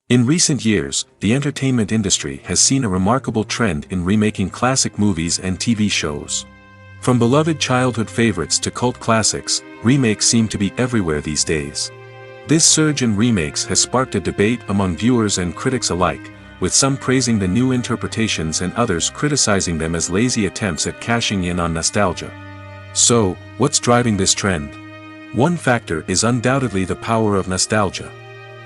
In recent years, the entertainment industry has seen a remarkable trend in remaking classic movies and TV shows. From beloved childhood favorites to cult classics, remakes seem to be everywhere these days. This surge in remakes has sparked a debate among viewers and critics alike, with some praising the new interpretations and others criticizing them as lazy attempts at cashing in on nostalgia. So, what's driving this trend? One factor is undoubtedly the power of nostalgia.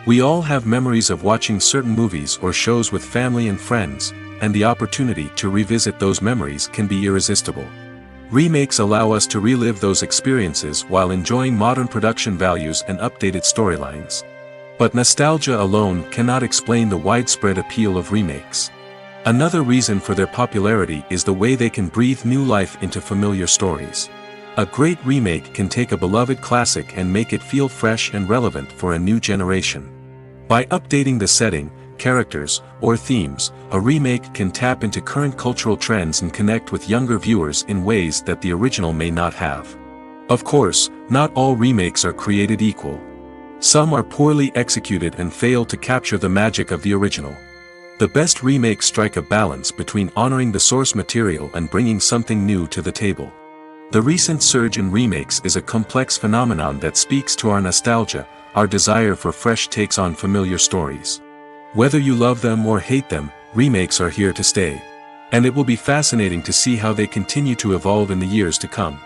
We all have memories of watching certain movies or shows with family and friends, and the opportunity to revisit those memories can be irresistible. Remakes allow us to relive those experiences while enjoying modern production values and updated storylines. But nostalgia alone cannot explain the widespread appeal of remakes. Another reason for their popularity is the way they can breathe new life into familiar stories. A great remake can take a beloved classic and make it feel fresh and relevant for a new generation. By updating the setting, characters, or themes, a remake can tap into current cultural trends and connect with younger viewers in ways that the original may not have. Of course, not all remakes are created equal. Some are poorly executed and fail to capture the magic of the original. The best remakes strike a balance between honoring the source material and bringing something new to the table. The recent surge in remakes is a complex phenomenon that speaks to our nostalgia, our desire for fresh takes on familiar stories. Whether you love them or hate them, remakes are here to stay. And it will be fascinating to see how they continue to evolve in the years to come.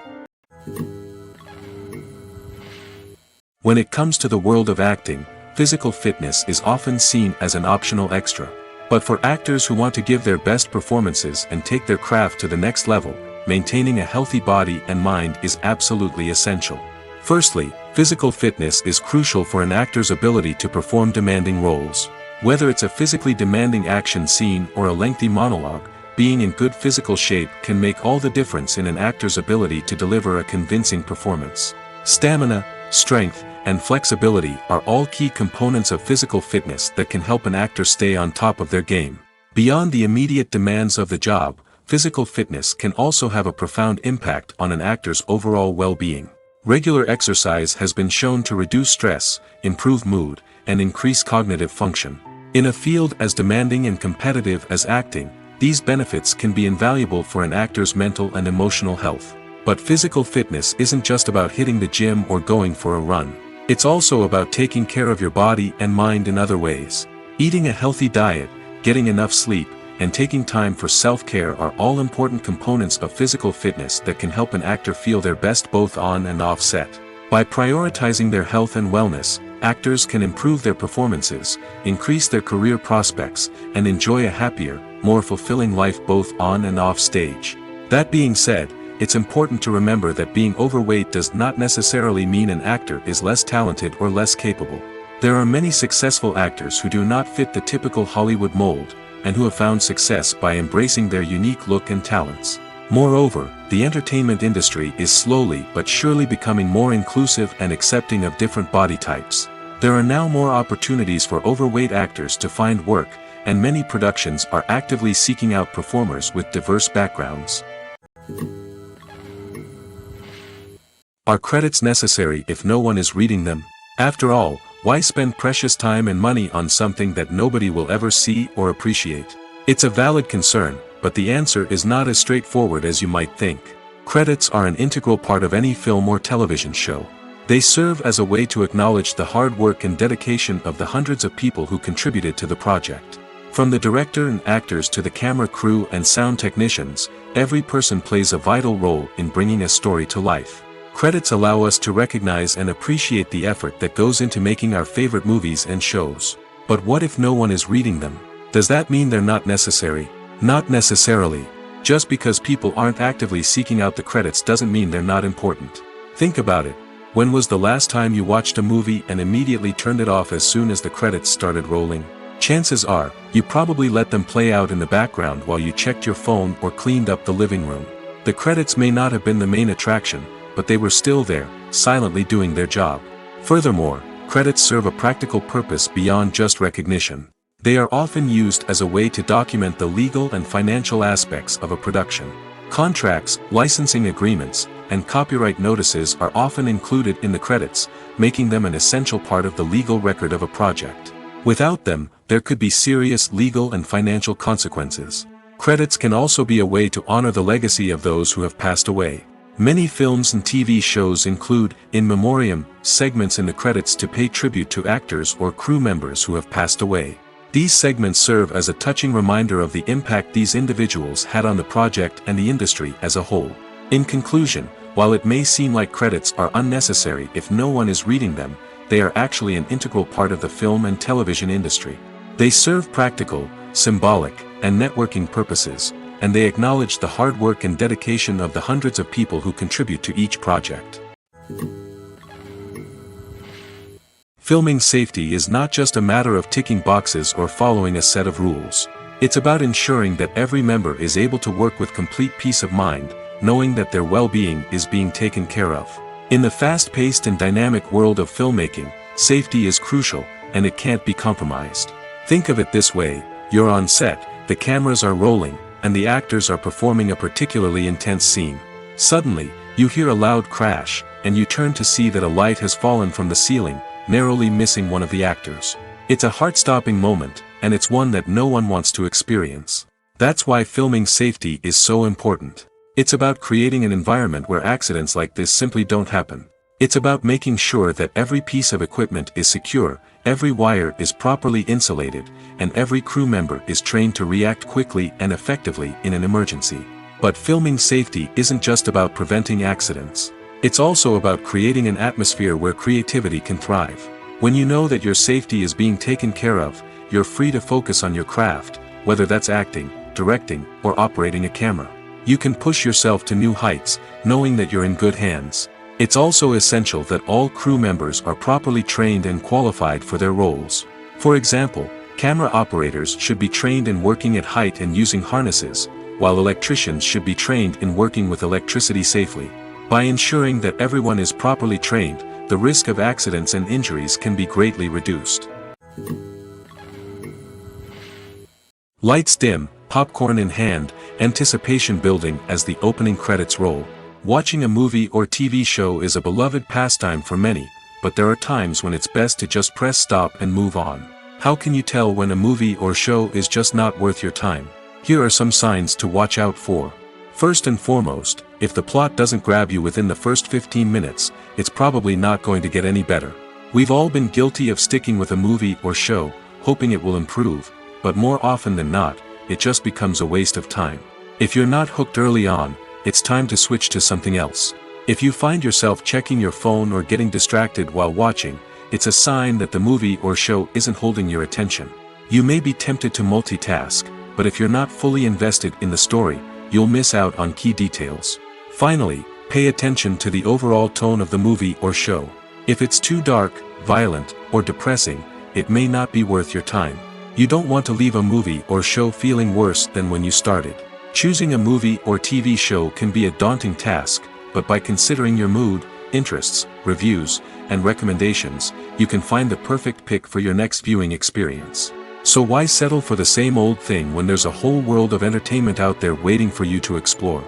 When it comes to the world of acting, physical fitness is often seen as an optional extra. But for actors who want to give their best performances and take their craft to the next level, maintaining a healthy body and mind is absolutely essential. Firstly, physical fitness is crucial for an actor's ability to perform demanding roles. Whether it's a physically demanding action scene or a lengthy monologue, being in good physical shape can make all the difference in an actor's ability to deliver a convincing performance. Stamina, strength, and flexibility are all key components of physical fitness that can help an actor stay on top of their game. Beyond the immediate demands of the job, physical fitness can also have a profound impact on an actor's overall well-being. Regular exercise has been shown to reduce stress, improve mood, and increase cognitive function. In a field as demanding and competitive as acting, these benefits can be invaluable for an actor's mental and emotional health. But physical fitness isn't just about hitting the gym or going for a run. It's also about taking care of your body and mind in other ways. Eating a healthy diet, getting enough sleep, and taking time for self-care are all important components of physical fitness that can help an actor feel their best both on and off set. By prioritizing their health and wellness, actors can improve their performances, increase their career prospects, and enjoy a happier, more fulfilling life both on and off stage. That being said, it's important to remember that being overweight does not necessarily mean an actor is less talented or less capable. There are many successful actors who do not fit the typical Hollywood mold, and who have found success by embracing their unique look and talents. Moreover, the entertainment industry is slowly but surely becoming more inclusive and accepting of different body types. There are now more opportunities for overweight actors to find work, and many productions are actively seeking out performers with diverse backgrounds. Are credits necessary if no one is reading them? After all, why spend precious time and money on something that nobody will ever see or appreciate? It's a valid concern, but the answer is not as straightforward as you might think. Credits are an integral part of any film or television show. They serve as a way to acknowledge the hard work and dedication of the hundreds of people who contributed to the project. From the director and actors to the camera crew and sound technicians, every person plays a vital role in bringing a story to life. Credits allow us to recognize and appreciate the effort that goes into making our favorite movies and shows. But what if no one is reading them? Does that mean they're not necessary? Not necessarily. Just because people aren't actively seeking out the credits doesn't mean they're not important. Think about it. When was the last time you watched a movie and immediately turned it off as soon as the credits started rolling? Chances are, you probably let them play out in the background while you checked your phone or cleaned up the living room. The credits may not have been the main attraction, but they were still there, silently doing their job. Furthermore, credits serve a practical purpose beyond just recognition. They are often used as a way to document the legal and financial aspects of a production. Contracts, licensing agreements, and copyright notices are often included in the credits, making them an essential part of the legal record of a project. Without them, there could be serious legal and financial consequences. Credits can also be a way to honor the legacy of those who have passed away. Many films and TV shows include, in memoriam, segments in the credits to pay tribute to actors or crew members who have passed away. These segments serve as a touching reminder of the impact these individuals had on the project and the industry as a whole. In conclusion, while it may seem like credits are unnecessary if no one is reading them, they are actually an integral part of the film and television industry. They serve practical, symbolic, and networking purposes, and they acknowledge the hard work and dedication of the hundreds of people who contribute to each project. Filming safety is not just a matter of ticking boxes or following a set of rules. It's about ensuring that every member is able to work with complete peace of mind, knowing that their well-being is being taken care of. In the fast-paced and dynamic world of filmmaking, safety is crucial, and it can't be compromised. Think of it this way: you're on set, the cameras are rolling, and the actors are performing a particularly intense scene. Suddenly, you hear a loud crash, and you turn to see that a light has fallen from the ceiling, narrowly missing one of the actors. It's a heart-stopping moment, and it's one that no one wants to experience. That's why filming safety is so important. It's about creating an environment where accidents like this simply don't happen. It's about making sure that every piece of equipment is secure, every wire is properly insulated, and every crew member is trained to react quickly and effectively in an emergency. But filming safety isn't just about preventing accidents. It's also about creating an atmosphere where creativity can thrive. When you know that your safety is being taken care of, you're free to focus on your craft, whether that's acting, directing, or operating a camera. You can push yourself to new heights, knowing that you're in good hands. It's also essential that all crew members are properly trained and qualified for their roles. For example, camera operators should be trained in working at height and using harnesses, while electricians should be trained in working with electricity safely. By ensuring that everyone is properly trained, the risk of accidents and injuries can be greatly reduced. Lights dim, popcorn in hand, anticipation building as the opening credits roll. Watching a movie or TV show is a beloved pastime for many, but there are times when it's best to just press stop and move on. How can you tell when a movie or show is just not worth your time? Here are some signs to watch out for. First and foremost, if the plot doesn't grab you within the first 15 minutes, it's probably not going to get any better. We've all been guilty of sticking with a movie or show, hoping it will improve, but more often than not, it just becomes a waste of time. If you're not hooked early on, it's time to switch to something else. If you find yourself checking your phone or getting distracted while watching, it's a sign that the movie or show isn't holding your attention. You may be tempted to multitask, but if you're not fully invested in the story, you'll miss out on key details. Finally, pay attention to the overall tone of the movie or show. If it's too dark, violent, or depressing, it may not be worth your time. You don't want to leave a movie or show feeling worse than when you started. Choosing a movie or TV show can be a daunting task, but by considering your mood, interests, reviews, and recommendations, you can find the perfect pick for your next viewing experience. So why settle for the same old thing when there's a whole world of entertainment out there waiting for you to explore?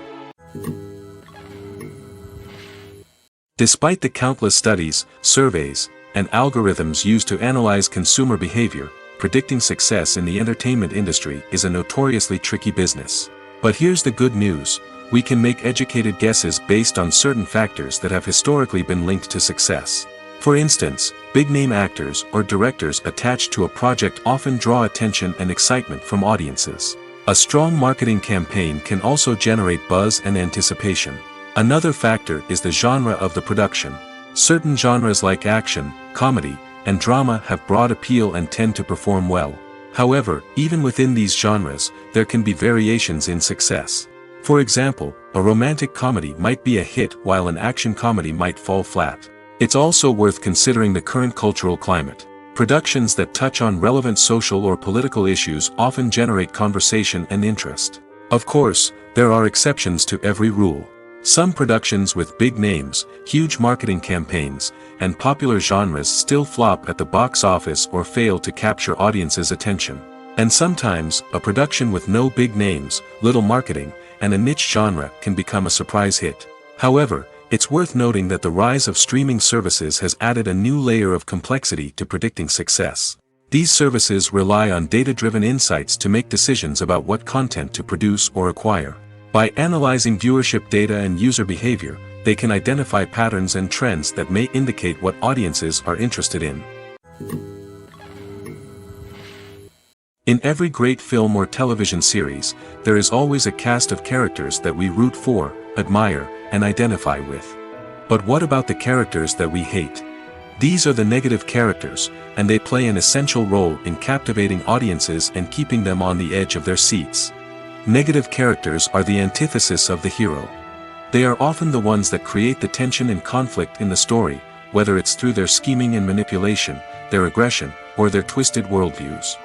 Despite the countless studies, surveys, and algorithms used to analyze consumer behavior, predicting success in the entertainment industry is a notoriously tricky business. But here's the good news: we can make educated guesses based on certain factors that have historically been linked to success. For instance, big-name actors or directors attached to a project often draw attention and excitement from audiences. A strong marketing campaign can also generate buzz and anticipation. Another factor is the genre of the production. Certain genres like action, comedy, and drama have broad appeal and tend to perform well. However, even within these genres, there can be variations in success. For example, a romantic comedy might be a hit while an action comedy might fall flat. It's also worth considering the current cultural climate. Productions that touch on relevant social or political issues often generate conversation and interest. Of course, there are exceptions to every rule. Some productions with big names, huge marketing campaigns, and popular genres still flop at the box office or fail to capture audiences' attention. And sometimes, a production with no big names, little marketing, and a niche genre can become a surprise hit. However, it's worth noting that the rise of streaming services has added a new layer of complexity to predicting success. These services rely on data-driven insights to make decisions about what content to produce or acquire. By analyzing viewership data and user behavior, they can identify patterns and trends that may indicate what audiences are interested in. In every great film or television series, there is always a cast of characters that we root for, admire, and identify with. But what about the characters that we hate? These are the negative characters, and they play an essential role in captivating audiences and keeping them on the edge of their seats. Negative characters are the antithesis of the hero. They are often the ones that create the tension and conflict in the story, whether it's through their scheming and manipulation, their aggression, or their twisted worldviews.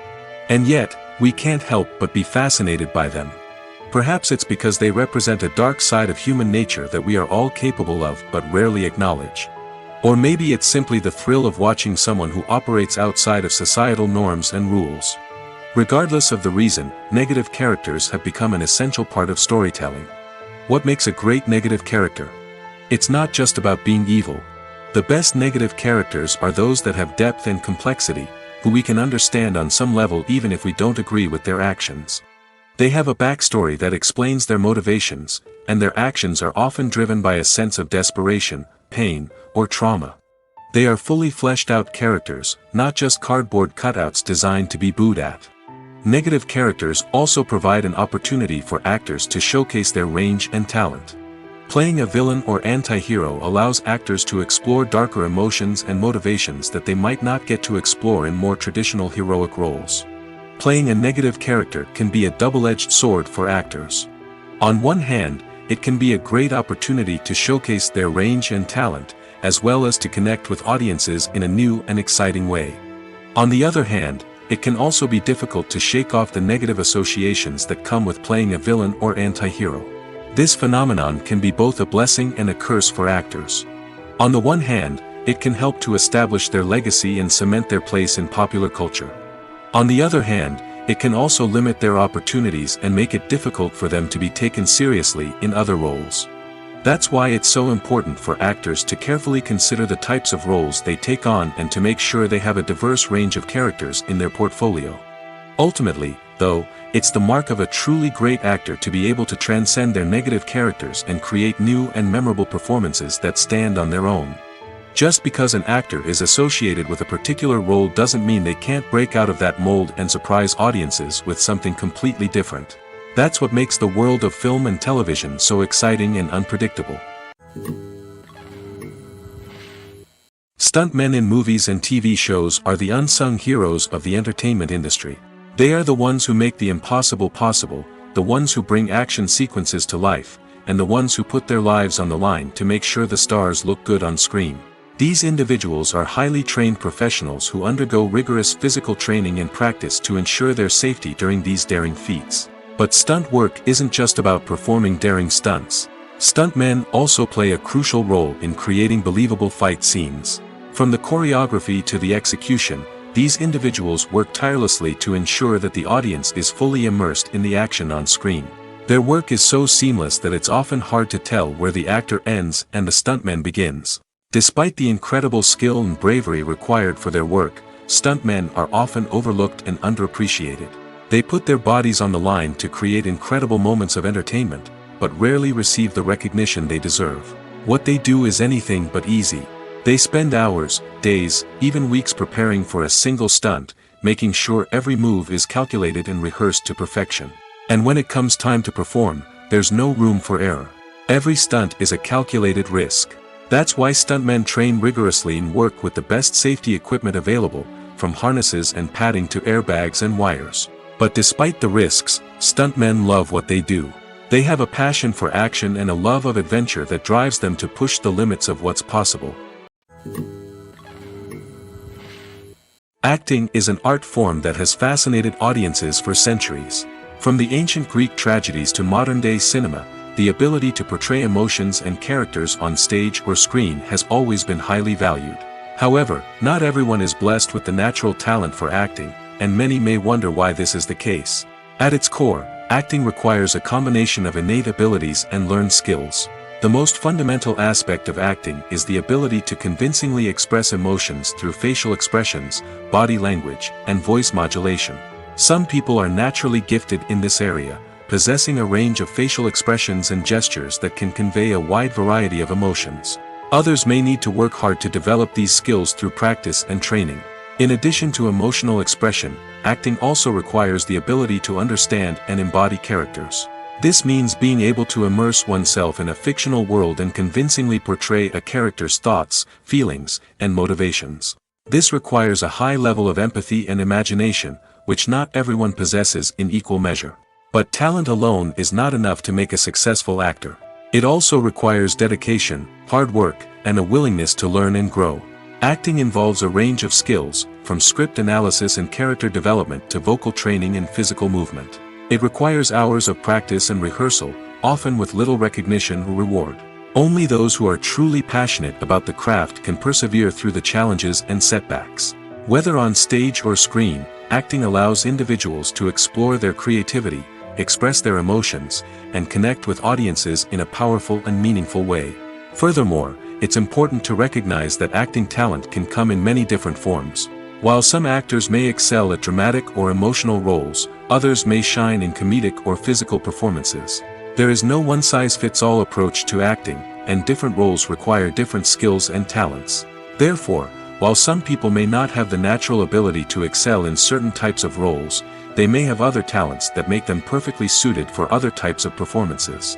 And yet, we can't help but be fascinated by them. Perhaps it's because they represent a dark side of human nature that we are all capable of but rarely acknowledge. Or maybe it's simply the thrill of watching someone who operates outside of societal norms and rules. Regardless of the reason, negative characters have become an essential part of storytelling. What makes a great negative character? It's not just about being evil. The best negative characters are those that have depth and complexity, who we can understand on some level even if we don't agree with their actions. They have a backstory that explains their motivations, and their actions are often driven by a sense of desperation, pain, or trauma. They are fully fleshed out characters, not just cardboard cutouts designed to be booed at. Negative characters also provide an opportunity for actors to showcase their range and talent. Playing a villain or anti-hero allows actors to explore darker emotions and motivations that they might not get to explore in more traditional heroic roles. Playing a negative character can be a double-edged sword for actors. On one hand, it can be a great opportunity to showcase their range and talent, as well as to connect with audiences in a new and exciting way. On the other hand, it can also be difficult to shake off the negative associations that come with playing a villain or anti-hero. This phenomenon can be both a blessing and a curse for actors. On the one hand, it can help to establish their legacy and cement their place in popular culture. On the other hand, it can also limit their opportunities and make it difficult for them to be taken seriously in other roles. That's why it's so important for actors to carefully consider the types of roles they take on and to make sure they have a diverse range of characters in their portfolio. Ultimately, though, it's the mark of a truly great actor to be able to transcend their negative characters and create new and memorable performances that stand on their own. Just because an actor is associated with a particular role doesn't mean they can't break out of that mold and surprise audiences with something completely different. That's what makes the world of film and television so exciting and unpredictable. Stuntmen in movies and TV shows are the unsung heroes of the entertainment industry. They are the ones who make the impossible possible, the ones who bring action sequences to life, and the ones who put their lives on the line to make sure the stars look good on screen. These individuals are highly trained professionals who undergo rigorous physical training and practice to ensure their safety during these daring feats. But stunt work isn't just about performing daring stunts. Stuntmen also play a crucial role in creating believable fight scenes. From the choreography to the execution, these individuals work tirelessly to ensure that the audience is fully immersed in the action on screen. Their work is so seamless that it's often hard to tell where the actor ends and the stuntman begins. Despite the incredible skill and bravery required for their work, stuntmen are often overlooked and underappreciated. They put their bodies on the line to create incredible moments of entertainment, but rarely receive the recognition they deserve. What they do is anything but easy. They spend hours, days, even weeks preparing for a single stunt, making sure every move is calculated and rehearsed to perfection. And when it comes time to perform, there's no room for error. Every stunt is a calculated risk. That's why stuntmen train rigorously and work with the best safety equipment available, from harnesses and padding to airbags and wires. But despite the risks, stuntmen love what they do. They have a passion for action and a love of adventure that drives them to push the limits of what's possible. Acting is an art form that has fascinated audiences for centuries. From the ancient Greek tragedies to modern-day cinema, the ability to portray emotions and characters on stage or screen has always been highly valued. However, not everyone is blessed with the natural talent for acting, and many may wonder why this is the case. At its core, acting requires a combination of innate abilities and learned skills. The most fundamental aspect of acting is the ability to convincingly express emotions through facial expressions, body language, and voice modulation. Some people are naturally gifted in this area, possessing a range of facial expressions and gestures that can convey a wide variety of emotions. Others may need to work hard to develop these skills through practice and training. In addition to emotional expression, acting also requires the ability to understand and embody characters. This means being able to immerse oneself in a fictional world and convincingly portray a character's thoughts, feelings, and motivations. This requires a high level of empathy and imagination, which not everyone possesses in equal measure. But talent alone is not enough to make a successful actor. It also requires dedication, hard work, and a willingness to learn and grow. Acting involves a range of skills, from script analysis and character development to vocal training and physical movement. It requires hours of practice and rehearsal, often with little recognition or reward. Only those who are truly passionate about the craft can persevere through the challenges and setbacks. Whether on stage or screen, acting allows individuals to explore their creativity, express their emotions, and connect with audiences in a powerful and meaningful way. Furthermore, it's important to recognize that acting talent can come in many different forms. While some actors may excel at dramatic or emotional roles, others may shine in comedic or physical performances. There is no one-size-fits-all approach to acting, and different roles require different skills and talents. Therefore, while some people may not have the natural ability to excel in certain types of roles, they may have other talents that make them perfectly suited for other types of performances.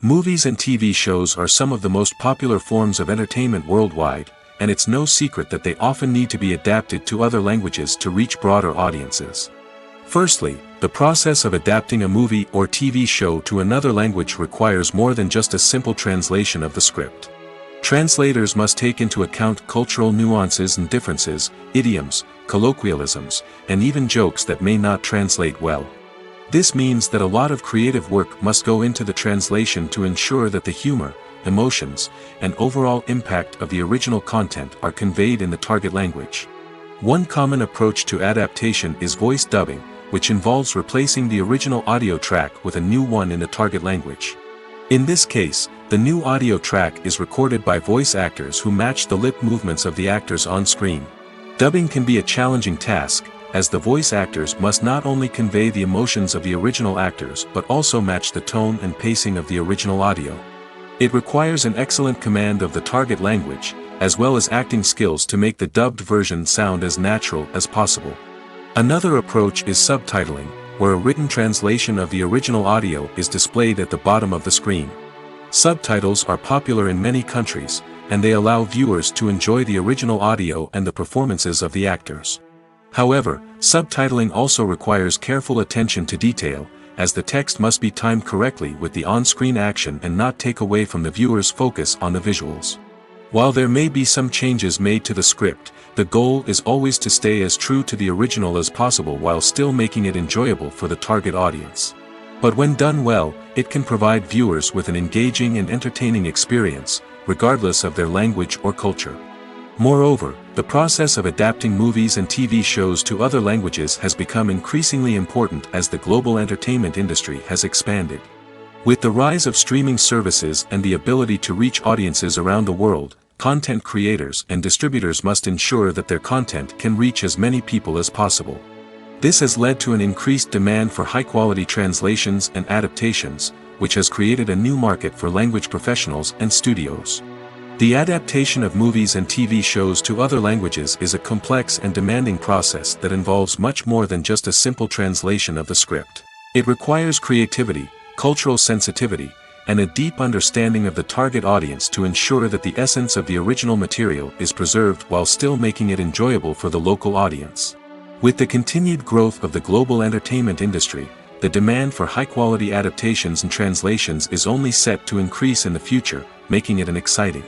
Movies and TV shows are some of the most popular forms of entertainment worldwide, and it's no secret that they often need to be adapted to other languages to reach broader audiences. Firstly, the process of adapting a movie or TV show to another language requires more than just a simple translation of the script. Translators must take into account cultural nuances and differences, idioms, colloquialisms, and even jokes that may not translate well. This means that a lot of creative work must go into the translation to ensure that the humor, emotions, and overall impact of the original content are conveyed in the target language. One common approach to adaptation is voice dubbing, which involves replacing the original audio track with a new one in the target language. In this case, the new audio track is recorded by voice actors who match the lip movements of the actors on screen. Dubbing can be a challenging task, as the voice actors must not only convey the emotions of the original actors but also match the tone and pacing of the original audio. It requires an excellent command of the target language, as well as acting skills to make the dubbed version sound as natural as possible. Another approach is subtitling, where a written translation of the original audio is displayed at the bottom of the screen. Subtitles are popular in many countries, and they allow viewers to enjoy the original audio and the performances of the actors. However, subtitling also requires careful attention to detail, as the text must be timed correctly with the on-screen action and not take away from the viewer's focus on the visuals. While there may be some changes made to the script, the goal is always to stay as true to the original as possible while still making it enjoyable for the target audience. But when done well, it can provide viewers with an engaging and entertaining experience, regardless of their language or culture. Moreover, the process of adapting movies and TV shows to other languages has become increasingly important as the global entertainment industry has expanded. With the rise of streaming services and the ability to reach audiences around the world, content creators and distributors must ensure that their content can reach as many people as possible. This has led to an increased demand for high-quality translations and adaptations, which has created a new market for language professionals and studios. The adaptation of movies and TV shows to other languages is a complex and demanding process that involves much more than just a simple translation of the script. It requires creativity, cultural sensitivity, and a deep understanding of the target audience to ensure that the essence of the original material is preserved while still making it enjoyable for the local audience. With the continued growth of the global entertainment industry, the demand for high-quality adaptations and translations is only set to increase in the future, making it an exciting.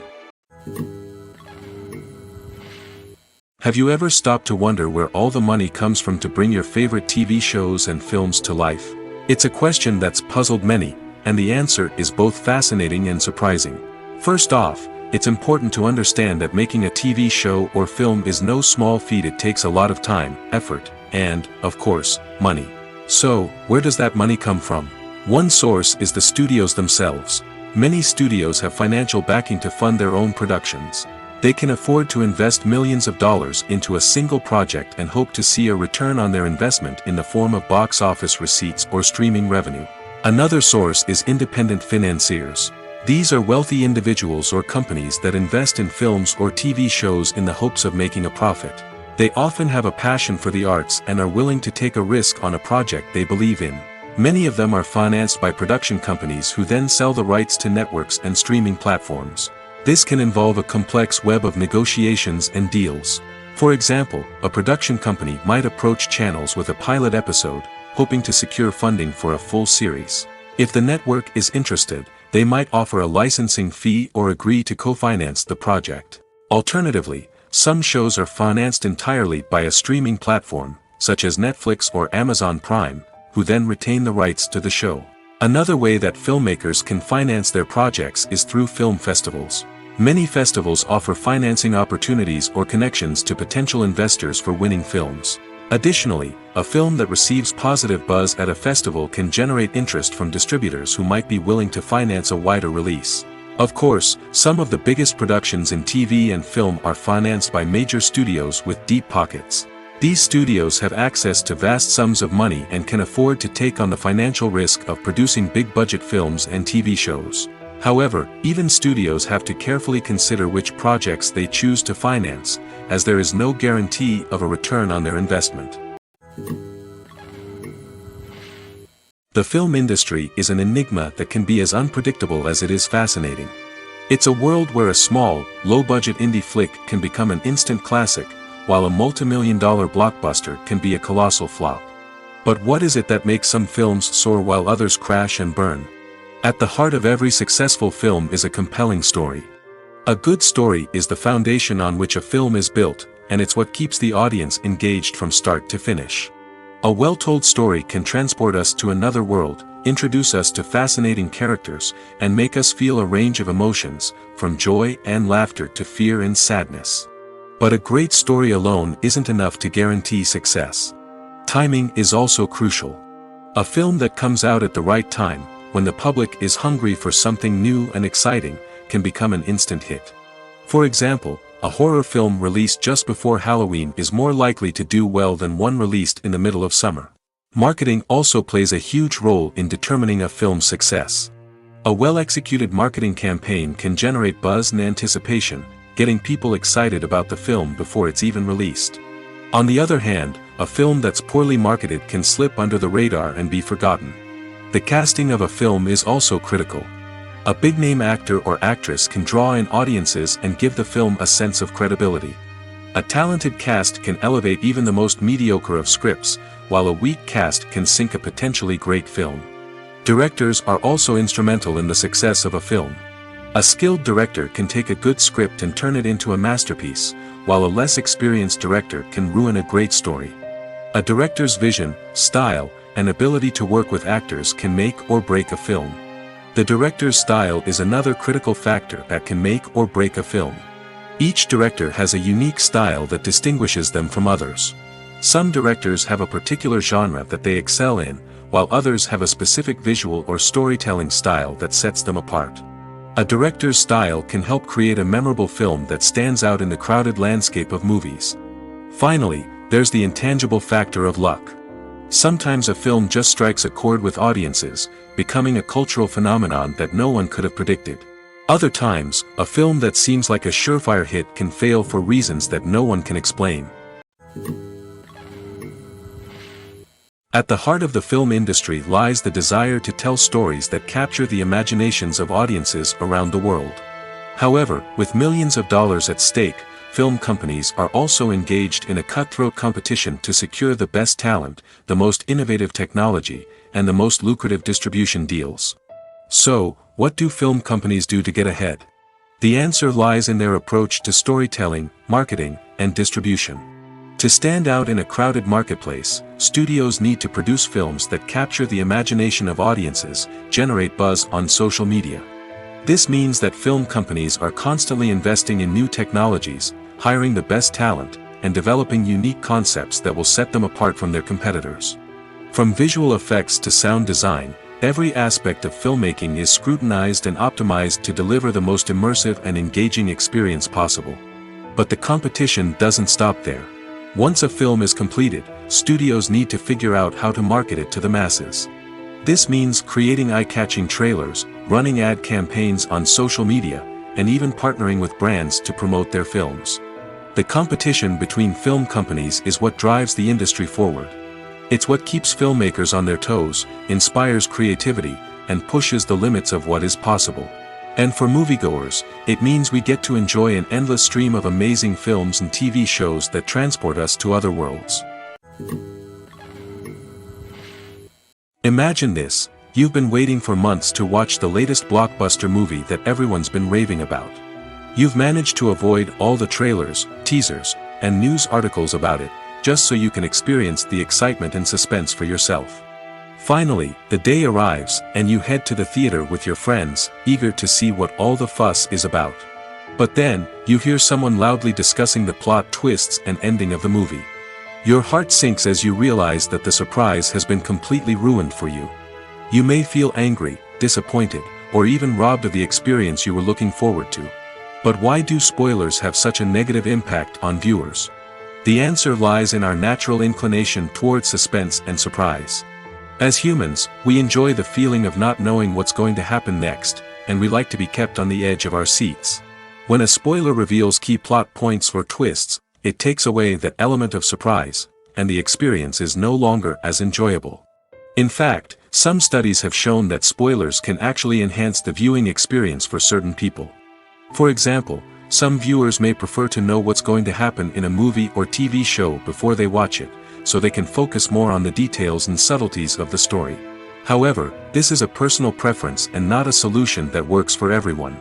Have you ever stopped to wonder where all the money comes from to bring your favorite TV shows and films to life? It's a question that's puzzled many, and the answer is both fascinating and surprising. First off, it's important to understand that making a TV show or film is no small feat. It takes a lot of time, effort, and, of course, money. So, where does that money come from? One source is the studios themselves. Many studios have financial backing to fund their own productions. They can afford to invest millions of dollars into a single project and hope to see a return on their investment in the form of box office receipts or streaming revenue. Another source is independent financiers. These are wealthy individuals or companies that invest in films or TV shows in the hopes of making a profit. They often have a passion for the arts and are willing to take a risk on a project they believe in. Many of them are financed by production companies who then sell the rights to networks and streaming platforms. This can involve a complex web of negotiations and deals. For example, a production company might approach channels with a pilot episode, hoping to secure funding for a full series. If the network is interested, they might offer a licensing fee or agree to co-finance the project. Alternatively, some shows are financed entirely by a streaming platform, such as Netflix or Amazon Prime, who then retain the rights to the show. Another way that filmmakers can finance their projects is through film festivals. Many festivals offer financing opportunities or connections to potential investors for winning films. Additionally, a film that receives positive buzz at a festival can generate interest from distributors who might be willing to finance a wider release. Of course, some of the biggest productions in TV and film are financed by major studios with deep pockets. These studios have access to vast sums of money and can afford to take on the financial risk of producing big-budget films and TV shows. However, even studios have to carefully consider which projects they choose to finance, as there is no guarantee of a return on their investment. The film industry is an enigma that can be as unpredictable as it is fascinating. It's a world where a small, low-budget indie flick can become an instant classic, while a multi-million-dollar blockbuster can be a colossal flop. But what is it that makes some films soar while others crash and burn? At the heart of every successful film is a compelling story. A good story is the foundation on which a film is built, and it's what keeps the audience engaged from start to finish. A well-told story can transport us to another world, introduce us to fascinating characters, and make us feel a range of emotions, from joy and laughter to fear and sadness. But a great story alone isn't enough to guarantee success. Timing is also crucial. A film that comes out at the right time, when the public is hungry for something new and exciting, can become an instant hit. For example, a horror film released just before Halloween is more likely to do well than one released in the middle of summer. Marketing also plays a huge role in determining a film's success. A well-executed marketing campaign can generate buzz and anticipation, getting people excited about the film before it's even released. On the other hand, a film that's poorly marketed can slip under the radar and be forgotten. The casting of a film is also critical. A big-name actor or actress can draw in audiences and give the film a sense of credibility. A talented cast can elevate even the most mediocre of scripts, while a weak cast can sink a potentially great film. Directors are also instrumental in the success of a film. A skilled director can take a good script and turn it into a masterpiece, while a less experienced director can ruin a great story. A director's vision, style, and ability to work with actors can make or break a film. The director's style is another critical factor that can make or break a film. Each director has a unique style that distinguishes them from others. Some directors have a particular genre that they excel in, while others have a specific visual or storytelling style that sets them apart. A director's style can help create a memorable film that stands out in the crowded landscape of movies. Finally, there's the intangible factor of luck. Sometimes a film just strikes a chord with audiences, becoming a cultural phenomenon that no one could have predicted. Other times, a film that seems like a surefire hit can fail for reasons that no one can explain. At the heart of the film industry lies the desire to tell stories that capture the imaginations of audiences around the world. However, with millions of dollars at stake, film companies are also engaged in a cutthroat competition to secure the best talent, the most innovative technology, and the most lucrative distribution deals. So, what do film companies do to get ahead? The answer lies in their approach to storytelling, marketing, and distribution. To stand out in a crowded marketplace, studios need to produce films that capture the imagination of audiences, generate buzz on social media. This means that film companies are constantly investing in new technologies, hiring the best talent, and developing unique concepts that will set them apart from their competitors. From visual effects to sound design, every aspect of filmmaking is scrutinized and optimized to deliver the most immersive and engaging experience possible. But the competition doesn't stop there. Once a film is completed, studios need to figure out how to market it to the masses. This means creating eye-catching trailers, running ad campaigns on social media, and even partnering with brands to promote their films. The competition between film companies is what drives the industry forward. It's what keeps filmmakers on their toes, inspires creativity, and pushes the limits of what is possible. And for moviegoers, it means we get to enjoy an endless stream of amazing films and TV shows that transport us to other worlds. Imagine this: you've been waiting for months to watch the latest blockbuster movie that everyone's been raving about. You've managed to avoid all the trailers, teasers, and news articles about it, just so you can experience the excitement and suspense for yourself. Finally, the day arrives, and you head to the theater with your friends, eager to see what all the fuss is about. But then, you hear someone loudly discussing the plot twists and ending of the movie. Your heart sinks as you realize that the surprise has been completely ruined for you. You may feel angry, disappointed, or even robbed of the experience you were looking forward to. But why do spoilers have such a negative impact on viewers? The answer lies in our natural inclination towards suspense and surprise. As humans, we enjoy the feeling of not knowing what's going to happen next, and we like to be kept on the edge of our seats. When a spoiler reveals key plot points or twists, it takes away that element of surprise, and the experience is no longer as enjoyable. In fact, some studies have shown that spoilers can actually enhance the viewing experience for certain people. For example, some viewers may prefer to know what's going to happen in a movie or TV show before they watch it, so they can focus more on the details and subtleties of the story. However, this is a personal preference and not a solution that works for everyone.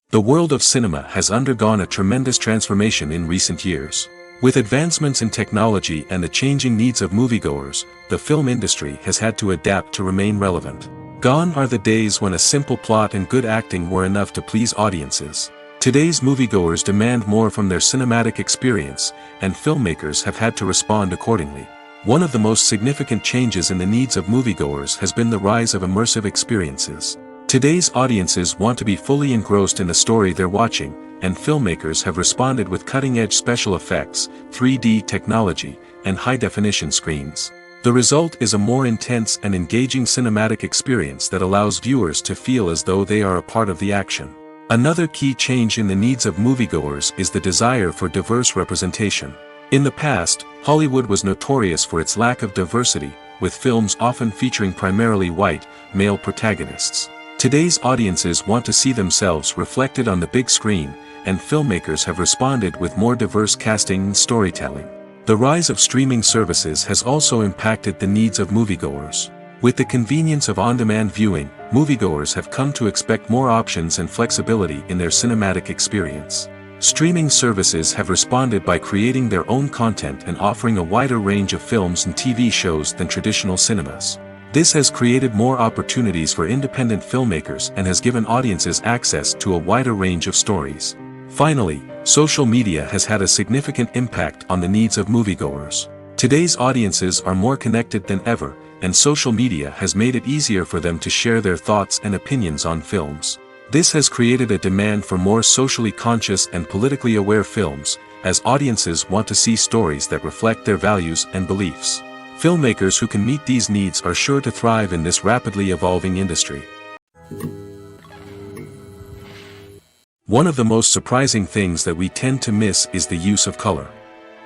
The world of cinema has undergone a tremendous transformation in recent years. With advancements in technology and the changing needs of moviegoers, the film industry has had to adapt to remain relevant. Gone are the days when a simple plot and good acting were enough to please audiences. Today's moviegoers demand more from their cinematic experience, and filmmakers have had to respond accordingly. One of the most significant changes in the needs of moviegoers has been the rise of immersive experiences. Today's audiences want to be fully engrossed in the story they're watching, and filmmakers have responded with cutting-edge special effects, 3D technology, and high-definition screens. The result is a more intense and engaging cinematic experience that allows viewers to feel as though they are a part of the action. Another key change in the needs of moviegoers is the desire for diverse representation. In the past, Hollywood was notorious for its lack of diversity, with films often featuring primarily white, male protagonists. Today's audiences want to see themselves reflected on the big screen, and filmmakers have responded with more diverse casting and storytelling. The rise of streaming services has also impacted the needs of moviegoers. With the convenience of on-demand viewing, moviegoers have come to expect more options and flexibility in their cinematic experience. Streaming services have responded by creating their own content and offering a wider range of films and TV shows than traditional cinemas. This has created more opportunities for independent filmmakers and has given audiences access to a wider range of stories. Finally, social media has had a significant impact on the needs of moviegoers. Today's audiences are more connected than ever, and social media has made it easier for them to share their thoughts and opinions on films. This has created a demand for more socially conscious and politically aware films, as audiences want to see stories that reflect their values and beliefs. Filmmakers who can meet these needs are sure to thrive in this rapidly evolving industry. One of the most surprising things that we tend to miss is the use of color.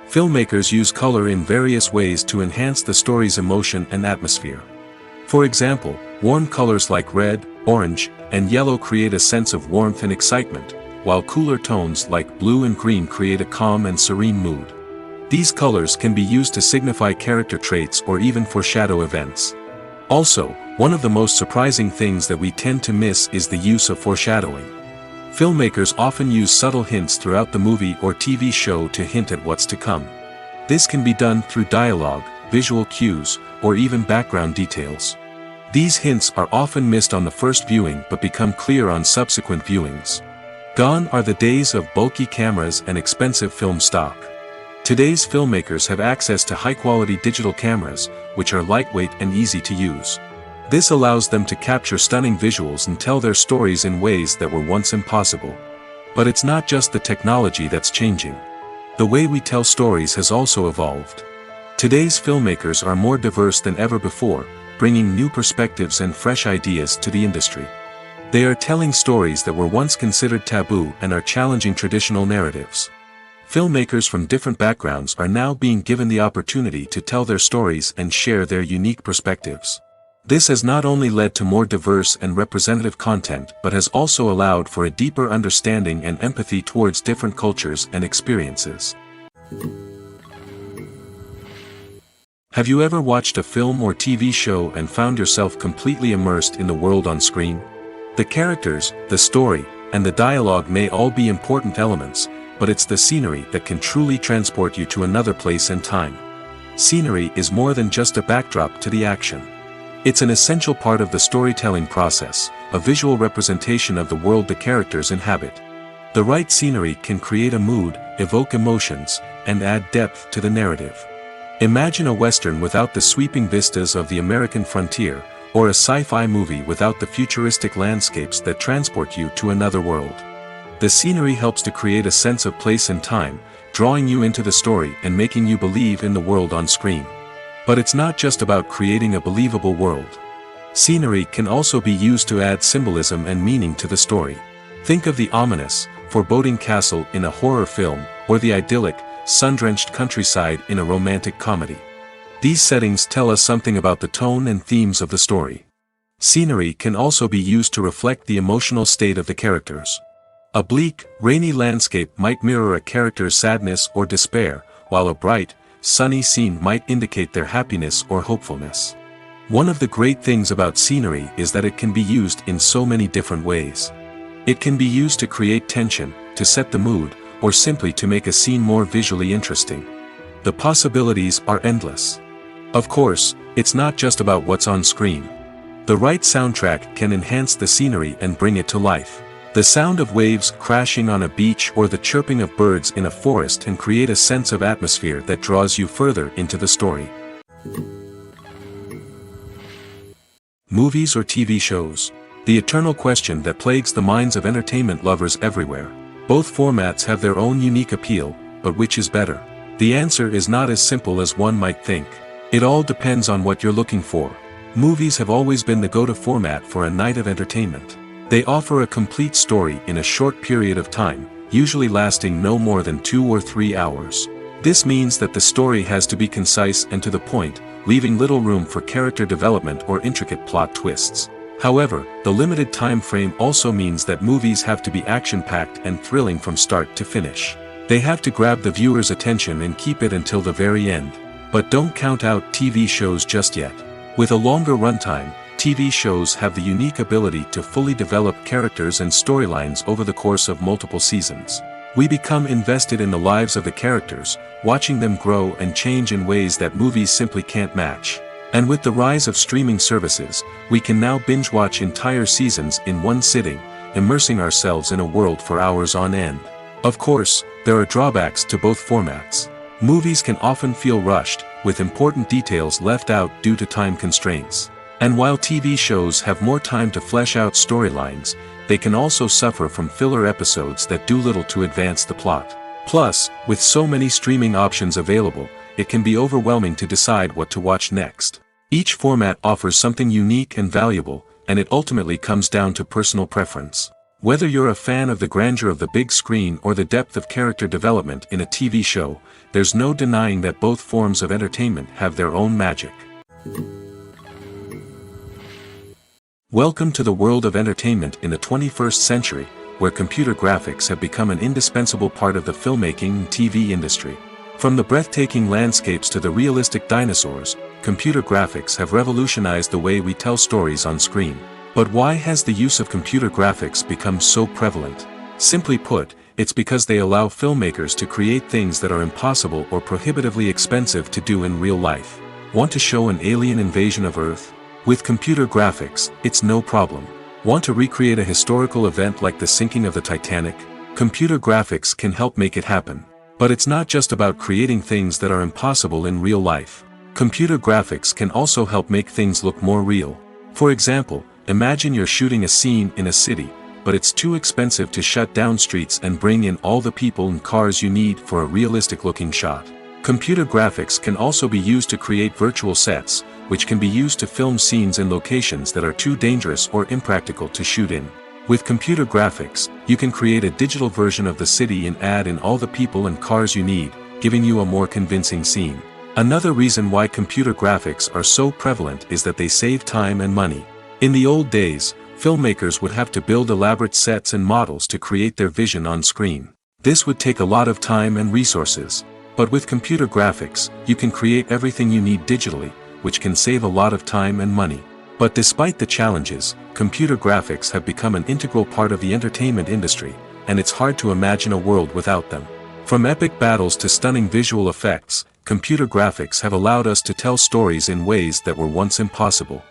Filmmakers use color in various ways to enhance the story's emotion and atmosphere. For example, warm colors like red, orange, and yellow create a sense of warmth and excitement, while cooler tones like blue and green create a calm and serene mood. These colors can be used to signify character traits or even foreshadow events. Also, one of the most surprising things that we tend to miss is the use of foreshadowing. Filmmakers often use subtle hints throughout the movie or TV show to hint at what's to come. This can be done through dialogue, visual cues, or even background details. These hints are often missed on the first viewing but become clear on subsequent viewings. Gone are the days of bulky cameras and expensive film stock. Today's filmmakers have access to high-quality digital cameras, which are lightweight and easy to use. This allows them to capture stunning visuals and tell their stories in ways that were once impossible. But it's not just the technology that's changing. The way we tell stories has also evolved. Today's filmmakers are more diverse than ever before, bringing new perspectives and fresh ideas to the industry. They are telling stories that were once considered taboo and are challenging traditional narratives. Filmmakers from different backgrounds are now being given the opportunity to tell their stories and share their unique perspectives. This has not only led to more diverse and representative content but has also allowed for a deeper understanding and empathy towards different cultures and experiences. Have you ever watched a film or TV show and found yourself completely immersed in the world on screen? The characters, the story, and the dialogue may all be important elements, but it's the scenery that can truly transport you to another place and time. Scenery is more than just a backdrop to the action. It's an essential part of the storytelling process, a visual representation of the world the characters inhabit. The right scenery can create a mood, evoke emotions, and add depth to the narrative. Imagine a Western without the sweeping vistas of the American frontier, or a sci-fi movie without the futuristic landscapes that transport you to another world. The scenery helps to create a sense of place and time, drawing you into the story and making you believe in the world on screen. But it's not just about creating a believable world. Scenery can also be used to add symbolism and meaning to the story. Think of the ominous, foreboding castle in a horror film, or the idyllic, sun-drenched countryside in a romantic comedy. These settings tell us something about the tone and themes of the story. Scenery can also be used to reflect the emotional state of the characters. A bleak, rainy landscape might mirror a character's sadness or despair, while a bright, sunny scene might indicate their happiness or hopefulness. One of the great things about scenery is that it can be used in so many different ways. It can be used to create tension, to set the mood, or simply to make a scene more visually interesting. The possibilities are endless. Of course, it's not just about what's on screen. The right soundtrack can enhance the scenery and bring it to life. The sound of waves crashing on a beach or the chirping of birds in a forest can create a sense of atmosphere that draws you further into the story. Movies or TV shows? The eternal question that plagues the minds of entertainment lovers everywhere. Both formats have their own unique appeal, but which is better? The answer is not as simple as one might think. It all depends on what you're looking for. Movies have always been the go-to format for a night of entertainment. They offer a complete story in a short period of time, usually lasting no more than 2 or 3 hours. This means that the story has to be concise and to the point, leaving little room for character development or intricate plot twists. However, the limited time frame also means that movies have to be action-packed and thrilling from start to finish. They have to grab the viewer's attention and keep it until the very end. But don't count out TV shows just yet. With a longer runtime, TV shows have the unique ability to fully develop characters and storylines over the course of multiple seasons. We become invested in the lives of the characters, watching them grow and change in ways that movies simply can't match. And with the rise of streaming services, we can now binge-watch entire seasons in one sitting, immersing ourselves in a world for hours on end. Of course, there are drawbacks to both formats. Movies can often feel rushed, with important details left out due to time constraints. And while TV shows have more time to flesh out storylines, they can also suffer from filler episodes that do little to advance the plot. Plus, with so many streaming options available, it can be overwhelming to decide what to watch next. Each format offers something unique and valuable, and it ultimately comes down to personal preference. Whether you're a fan of the grandeur of the big screen or the depth of character development in a TV show, there's no denying that both forms of entertainment have their own magic. Welcome to the world of entertainment in the 21st century, where computer graphics have become an indispensable part of the filmmaking and TV industry. From the breathtaking landscapes to the realistic dinosaurs, computer graphics have revolutionized the way we tell stories on screen. But why has the use of computer graphics become so prevalent? Simply put, it's because they allow filmmakers to create things that are impossible or prohibitively expensive to do in real life. Want to show an alien invasion of Earth? With computer graphics, it's no problem. Want to recreate a historical event like the sinking of the Titanic? Computer graphics can help make it happen. But it's not just about creating things that are impossible in real life. Computer graphics can also help make things look more real. For example, imagine you're shooting a scene in a city, but it's too expensive to shut down streets and bring in all the people and cars you need for a realistic-looking shot. Computer graphics can also be used to create virtual sets, which can be used to film scenes in locations that are too dangerous or impractical to shoot in. With computer graphics, you can create a digital version of the city and add in all the people and cars you need, giving you a more convincing scene. Another reason why computer graphics are so prevalent is that they save time and money. In the old days, filmmakers would have to build elaborate sets and models to create their vision on screen. This would take a lot of time and resources. But with computer graphics, you can create everything you need digitally, which can save a lot of time and money. But despite the challenges, computer graphics have become an integral part of the entertainment industry, and it's hard to imagine a world without them. From epic battles to stunning visual effects, computer graphics have allowed us to tell stories in ways that were once impossible.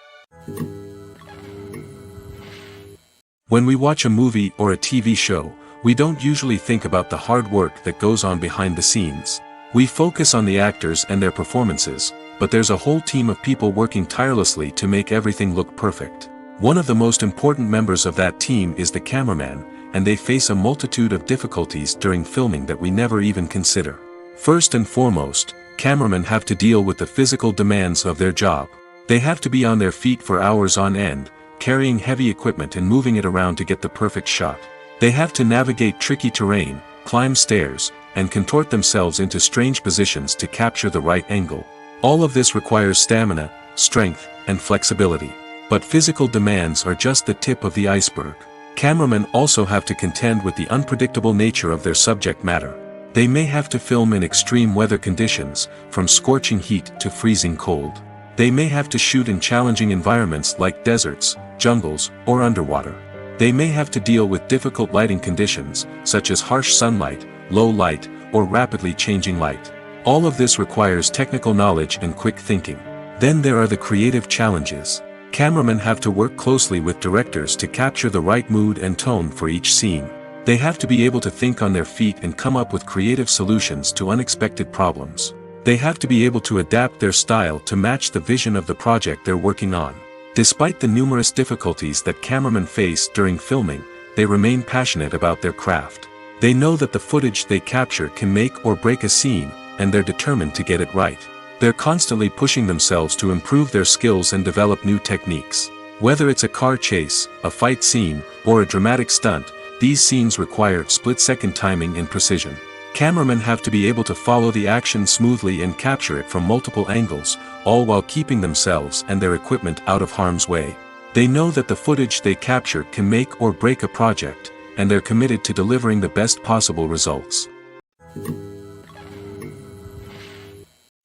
When we watch a movie or a TV show, we don't usually think about the hard work that goes on behind the scenes. We focus on the actors and their performances, but there's a whole team of people working tirelessly to make everything look perfect. One of the most important members of that team is the cameraman, and they face a multitude of difficulties during filming that we never even consider. First and foremost, cameramen have to deal with the physical demands of their job. They have to be on their feet for hours on end, carrying heavy equipment and moving it around to get the perfect shot. They have to navigate tricky terrain, climb stairs, and contort themselves into strange positions to capture the right angle. All of this requires stamina, strength, and flexibility. But physical demands are just the tip of the iceberg. Cameramen also have to contend with the unpredictable nature of their subject matter. They may have to film in extreme weather conditions, from scorching heat to freezing cold. They may have to shoot in challenging environments like deserts, jungles, or underwater. They may have to deal with difficult lighting conditions, such as harsh sunlight, low light, or rapidly changing light. All of this requires technical knowledge and quick thinking. Then there are the creative challenges. Cameramen have to work closely with directors to capture the right mood and tone for each scene. They have to be able to think on their feet and come up with creative solutions to unexpected problems. They have to be able to adapt their style to match the vision of the project they're working on. Despite the numerous difficulties that cameramen face during filming, they remain passionate about their craft. They know that the footage they capture can make or break a scene, and they're determined to get it right. They're constantly pushing themselves to improve their skills and develop new techniques. Whether it's a car chase, a fight scene, or a dramatic stunt, these scenes require split-second timing and precision. Cameramen have to be able to follow the action smoothly and capture it from multiple angles, all while keeping themselves and their equipment out of harm's way. They know that the footage they capture can make or break a project, and they're committed to delivering the best possible results.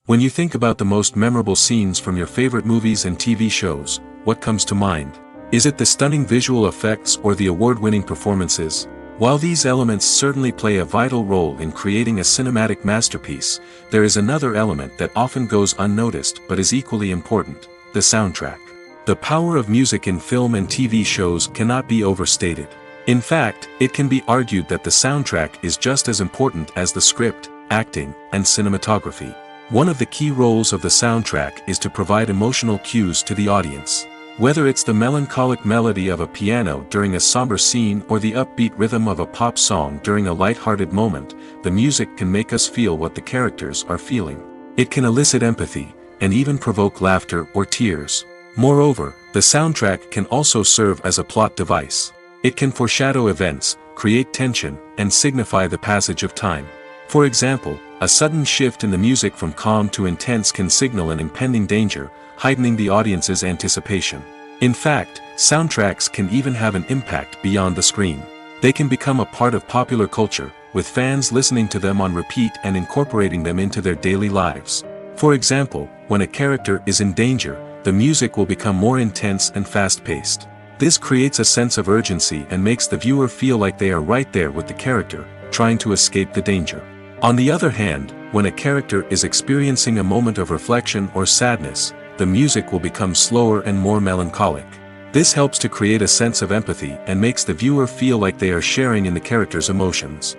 When you think about the most memorable scenes from your favorite movies and TV shows, what comes to mind? Is it the stunning visual effects or the award-winning performances? While these elements certainly play a vital role in creating a cinematic masterpiece, there is another element that often goes unnoticed but is equally important: the soundtrack. The power of music in film and TV shows cannot be overstated. In fact, it can be argued that the soundtrack is just as important as the script, acting, and cinematography. One of the key roles of the soundtrack is to provide emotional cues to the audience. Whether it's the melancholic melody of a piano during a somber scene or the upbeat rhythm of a pop song during a light-hearted moment, the music can make us feel what the characters are feeling. It can elicit empathy, and even provoke laughter or tears. Moreover, the soundtrack can also serve as a plot device. It can foreshadow events, create tension, and signify the passage of time. For example, a sudden shift in the music from calm to intense can signal an impending danger, heightening the audience's anticipation. In fact, soundtracks can even have an impact beyond the screen. They can become a part of popular culture, with fans listening to them on repeat and incorporating them into their daily lives. For example, when a character is in danger, the music will become more intense and fast-paced. This creates a sense of urgency and makes the viewer feel like they are right there with the character, trying to escape the danger. On the other hand, when a character is experiencing a moment of reflection or sadness, the music will become slower and more melancholic. This helps to create a sense of empathy and makes the viewer feel like they are sharing in the character's emotions.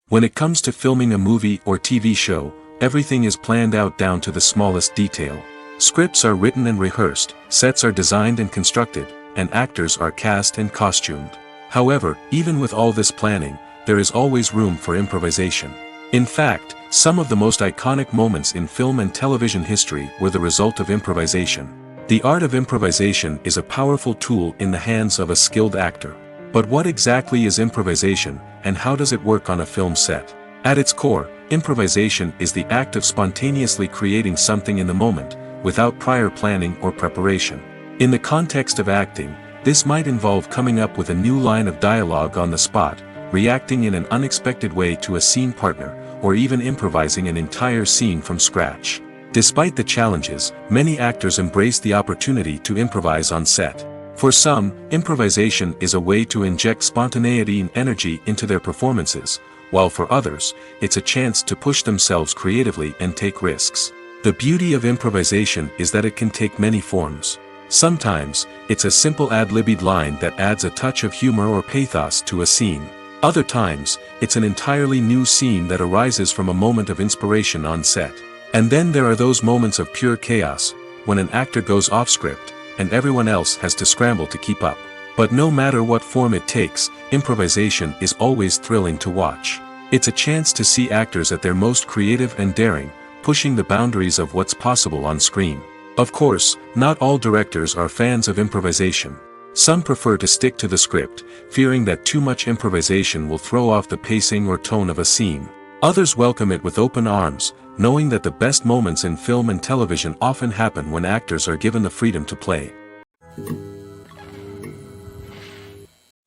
When it comes to filming a movie or TV show, everything is planned out down to the smallest detail. Scripts are written and rehearsed, sets are designed and constructed, and actors are cast and costumed. However, even with all this planning, there is always room for improvisation. In fact, some of the most iconic moments in film and television history were the result of improvisation. The art of improvisation is a powerful tool in the hands of a skilled actor. But what exactly is improvisation, and how does it work on a film set? At its core, improvisation is the act of spontaneously creating something in the moment, without prior planning or preparation. In the context of acting, this might involve coming up with a new line of dialogue on the spot, reacting in an unexpected way to a scene partner, or even improvising an entire scene from scratch. Despite the challenges, many actors embrace the opportunity to improvise on set. For some, improvisation is a way to inject spontaneity and energy into their performances, while for others, it's a chance to push themselves creatively and take risks. The beauty of improvisation is that it can take many forms. Sometimes, it's a simple ad-libbed line that adds a touch of humor or pathos to a scene. Other times, it's an entirely new scene that arises from a moment of inspiration on set. And then there are those moments of pure chaos, when an actor goes off script, and everyone else has to scramble to keep up. But no matter what form it takes, improvisation is always thrilling to watch. It's a chance to see actors at their most creative and daring, pushing the boundaries of what's possible on screen. Of course, not all directors are fans of improvisation. Some prefer to stick to the script, fearing that too much improvisation will throw off the pacing or tone of a scene. Others welcome it with open arms, knowing that the best moments in film and television often happen when actors are given the freedom to play.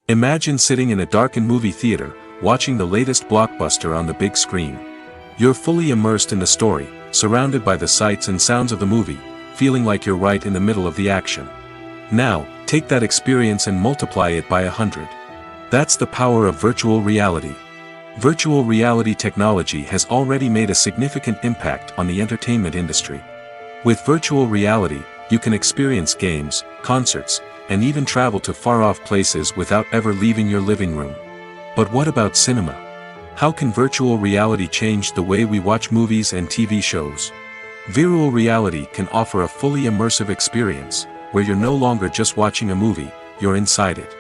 Imagine sitting in a darkened movie theater, watching the latest blockbuster on the big screen. You're fully immersed in the story, surrounded by the sights and sounds of the movie, feeling like you're right in the middle of the action. Now, take that experience and multiply it by 100. That's the power of virtual reality. Virtual reality technology has already made a significant impact on the entertainment industry. With virtual reality, you can experience games, concerts, and even travel to far-off places without ever leaving your living room. But what about cinema? How can virtual reality change the way we watch movies and TV shows? Virtual reality can offer a fully immersive experience, where you're no longer just watching a movie, you're inside it.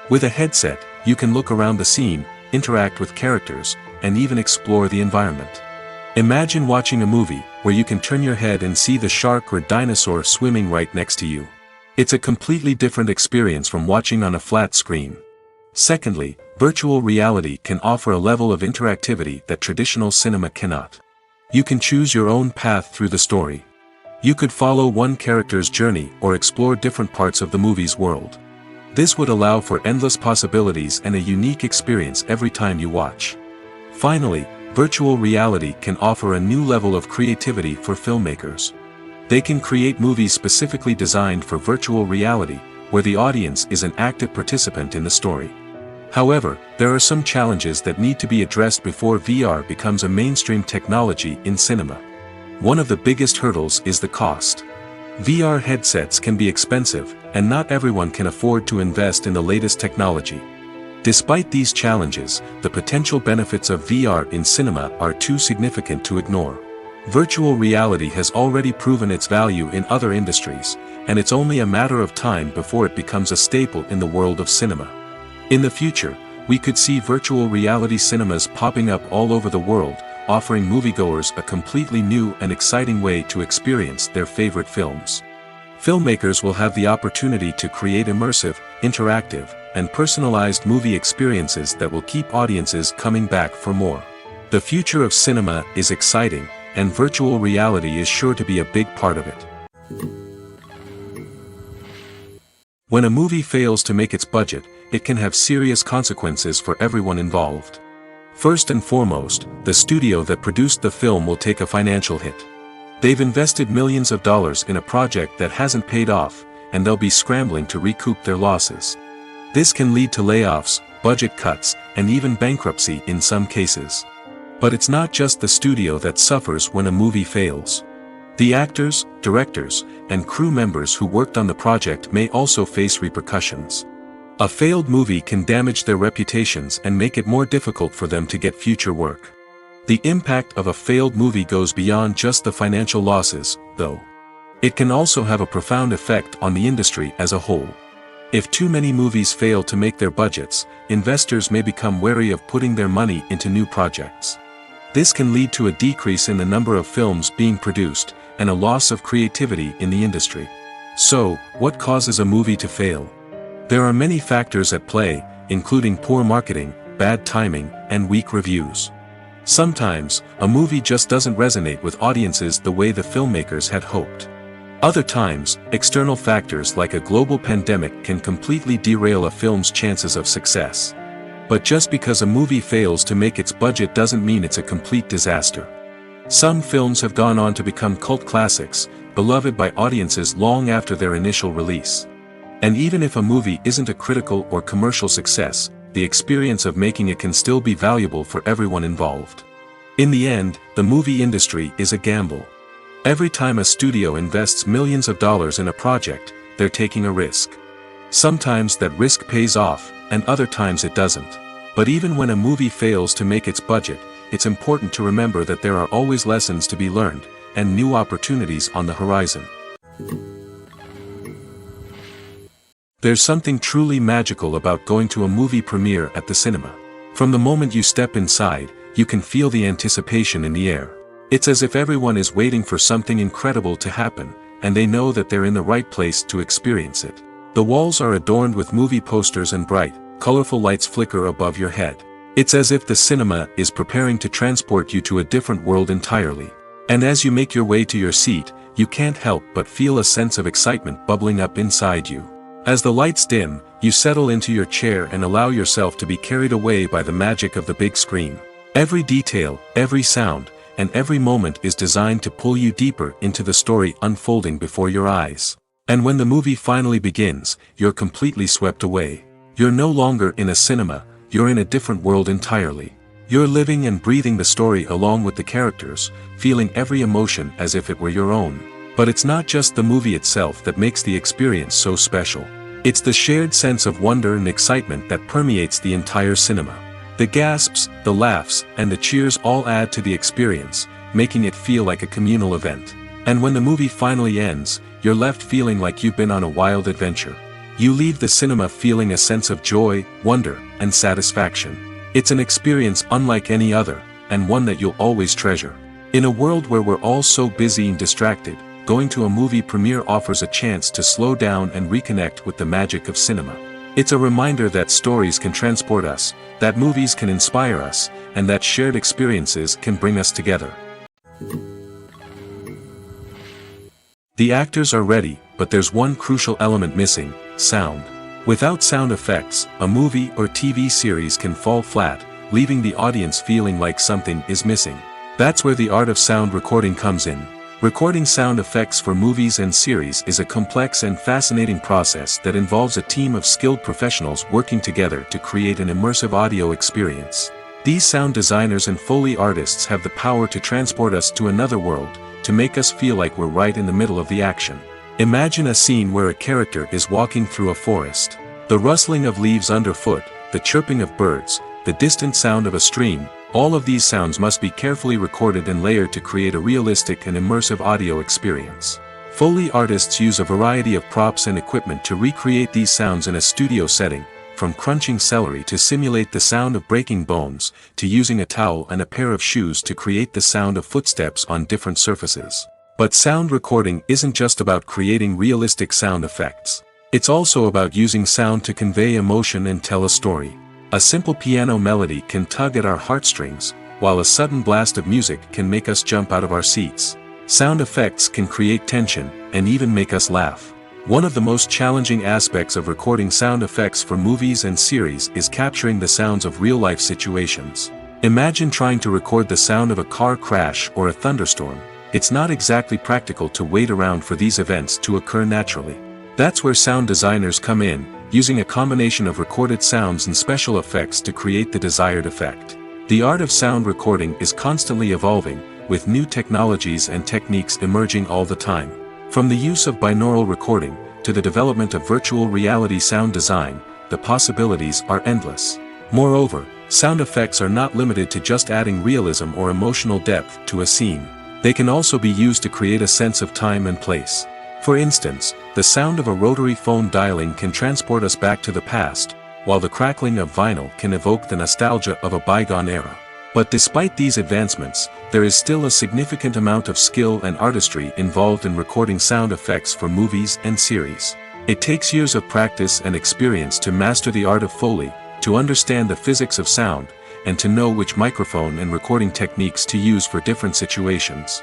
With a headset, you can look around the scene, interact with characters, and even explore the environment. Imagine watching a movie where you can turn your head and see the shark or dinosaur swimming right next to you. It's a completely different experience from watching on a flat screen. Secondly, virtual reality can offer a level of interactivity that traditional cinema cannot. You can choose your own path through the story. You could follow one character's journey or explore different parts of the movie's world. This would allow for endless possibilities and a unique experience every time you watch. Finally, virtual reality can offer a new level of creativity for filmmakers. They can create movies specifically designed for virtual reality, where the audience is an active participant in the story. However, there are some challenges that need to be addressed before VR becomes a mainstream technology in cinema. One of the biggest hurdles is the cost. VR headsets can be expensive, and not everyone can afford to invest in the latest technology. Despite these challenges, the potential benefits of VR in cinema are too significant to ignore. Virtual reality has already proven its value in other industries, and it's only a matter of time before it becomes a staple in the world of cinema. In the future, we could see virtual reality cinemas popping up all over the world, offering moviegoers a completely new and exciting way to experience their favorite films. Filmmakers will have the opportunity to create immersive, interactive, and personalized movie experiences that will keep audiences coming back for more. The future of cinema is exciting, and virtual reality is sure to be a big part of it. When a movie fails to make its budget, it can have serious consequences for everyone involved. First and foremost, the studio that produced the film will take a financial hit. They've invested millions of dollars in a project that hasn't paid off, and they'll be scrambling to recoup their losses. This can lead to layoffs, budget cuts, and even bankruptcy in some cases. But it's not just the studio that suffers when a movie fails. The actors, directors, and crew members who worked on the project may also face repercussions. A failed movie can damage their reputations and make it more difficult for them to get future work. The impact of a failed movie goes beyond just the financial losses, though. It can also have a profound effect on the industry as a whole. If too many movies fail to make their budgets, investors may become wary of putting their money into new projects. This can lead to a decrease in the number of films being produced, and a loss of creativity in the industry. So, what causes a movie to fail? There are many factors at play, including poor marketing, bad timing, and weak reviews. Sometimes, a movie just doesn't resonate with audiences the way the filmmakers had hoped. Other times, external factors like a global pandemic can completely derail a film's chances of success. But just because a movie fails to make its budget doesn't mean it's a complete disaster. Some films have gone on to become cult classics, beloved by audiences long after their initial release. And even if a movie isn't a critical or commercial success, the experience of making it can still be valuable for everyone involved. In the end, the movie industry is a gamble. Every time a studio invests millions of dollars in a project, they're taking a risk. Sometimes that risk pays off, and other times it doesn't. But even when a movie fails to make its budget, it's important to remember that there are always lessons to be learned, and new opportunities on the horizon. There's something truly magical about going to a movie premiere at the cinema. From the moment you step inside, you can feel the anticipation in the air. It's as if everyone is waiting for something incredible to happen, and they know that they're in the right place to experience it. The walls are adorned with movie posters and bright, colorful lights flicker above your head. It's as if the cinema is preparing to transport you to a different world entirely. And as you make your way to your seat, you can't help but feel a sense of excitement bubbling up inside you. As the lights dim, you settle into your chair and allow yourself to be carried away by the magic of the big screen. Every detail, every sound, and every moment is designed to pull you deeper into the story unfolding before your eyes. And when the movie finally begins, you're completely swept away. You're no longer in a cinema, you're in a different world entirely. You're living and breathing the story along with the characters, feeling every emotion as if it were your own. But it's not just the movie itself that makes the experience so special. It's the shared sense of wonder and excitement that permeates the entire cinema. The gasps, the laughs, and the cheers all add to the experience, making it feel like a communal event. And when the movie finally ends, you're left feeling like you've been on a wild adventure. You leave the cinema feeling a sense of joy, wonder, and satisfaction. It's an experience unlike any other, and one that you'll always treasure. In a world where we're all so busy and distracted, going to a movie premiere offers a chance to slow down and reconnect with the magic of cinema. It's a reminder that stories can transport us, that movies can inspire us, and that shared experiences can bring us together. The actors are ready, but there's one crucial element missing: sound. Without sound effects, a movie or TV series can fall flat, leaving the audience feeling like something is missing. That's where the art of sound recording comes in. Recording sound effects for movies and series is a complex and fascinating process that involves a team of skilled professionals working together to create an immersive audio experience. These sound designers and Foley artists have the power to transport us to another world, to make us feel like we're right in the middle of the action. Imagine a scene where a character is walking through a forest. The rustling of leaves underfoot, the chirping of birds, the distant sound of a stream, all of these sounds must be carefully recorded and layered to create a realistic and immersive audio experience. Foley artists use a variety of props and equipment to recreate these sounds in a studio setting, from crunching celery to simulate the sound of breaking bones, to using a towel and a pair of shoes to create the sound of footsteps on different surfaces. But sound recording isn't just about creating realistic sound effects. It's also about using sound to convey emotion and tell a story. A simple piano melody can tug at our heartstrings, while a sudden blast of music can make us jump out of our seats. Sound effects can create tension, and even make us laugh. One of the most challenging aspects of recording sound effects for movies and series is capturing the sounds of real-life situations. Imagine trying to record the sound of a car crash or a thunderstorm. It's not exactly practical to wait around for these events to occur naturally. That's where sound designers come in, using a combination of recorded sounds and special effects to create the desired effect. The art of sound recording is constantly evolving, with new technologies and techniques emerging all the time. From the use of binaural recording, to the development of virtual reality sound design, the possibilities are endless. Moreover, sound effects are not limited to just adding realism or emotional depth to a scene. They can also be used to create a sense of time and place. For instance, the sound of a rotary phone dialing can transport us back to the past, while the crackling of vinyl can evoke the nostalgia of a bygone era. But despite these advancements, there is still a significant amount of skill and artistry involved in recording sound effects for movies and series. It takes years of practice and experience to master the art of Foley, to understand the physics of sound, and to know which microphone and recording techniques to use for different situations.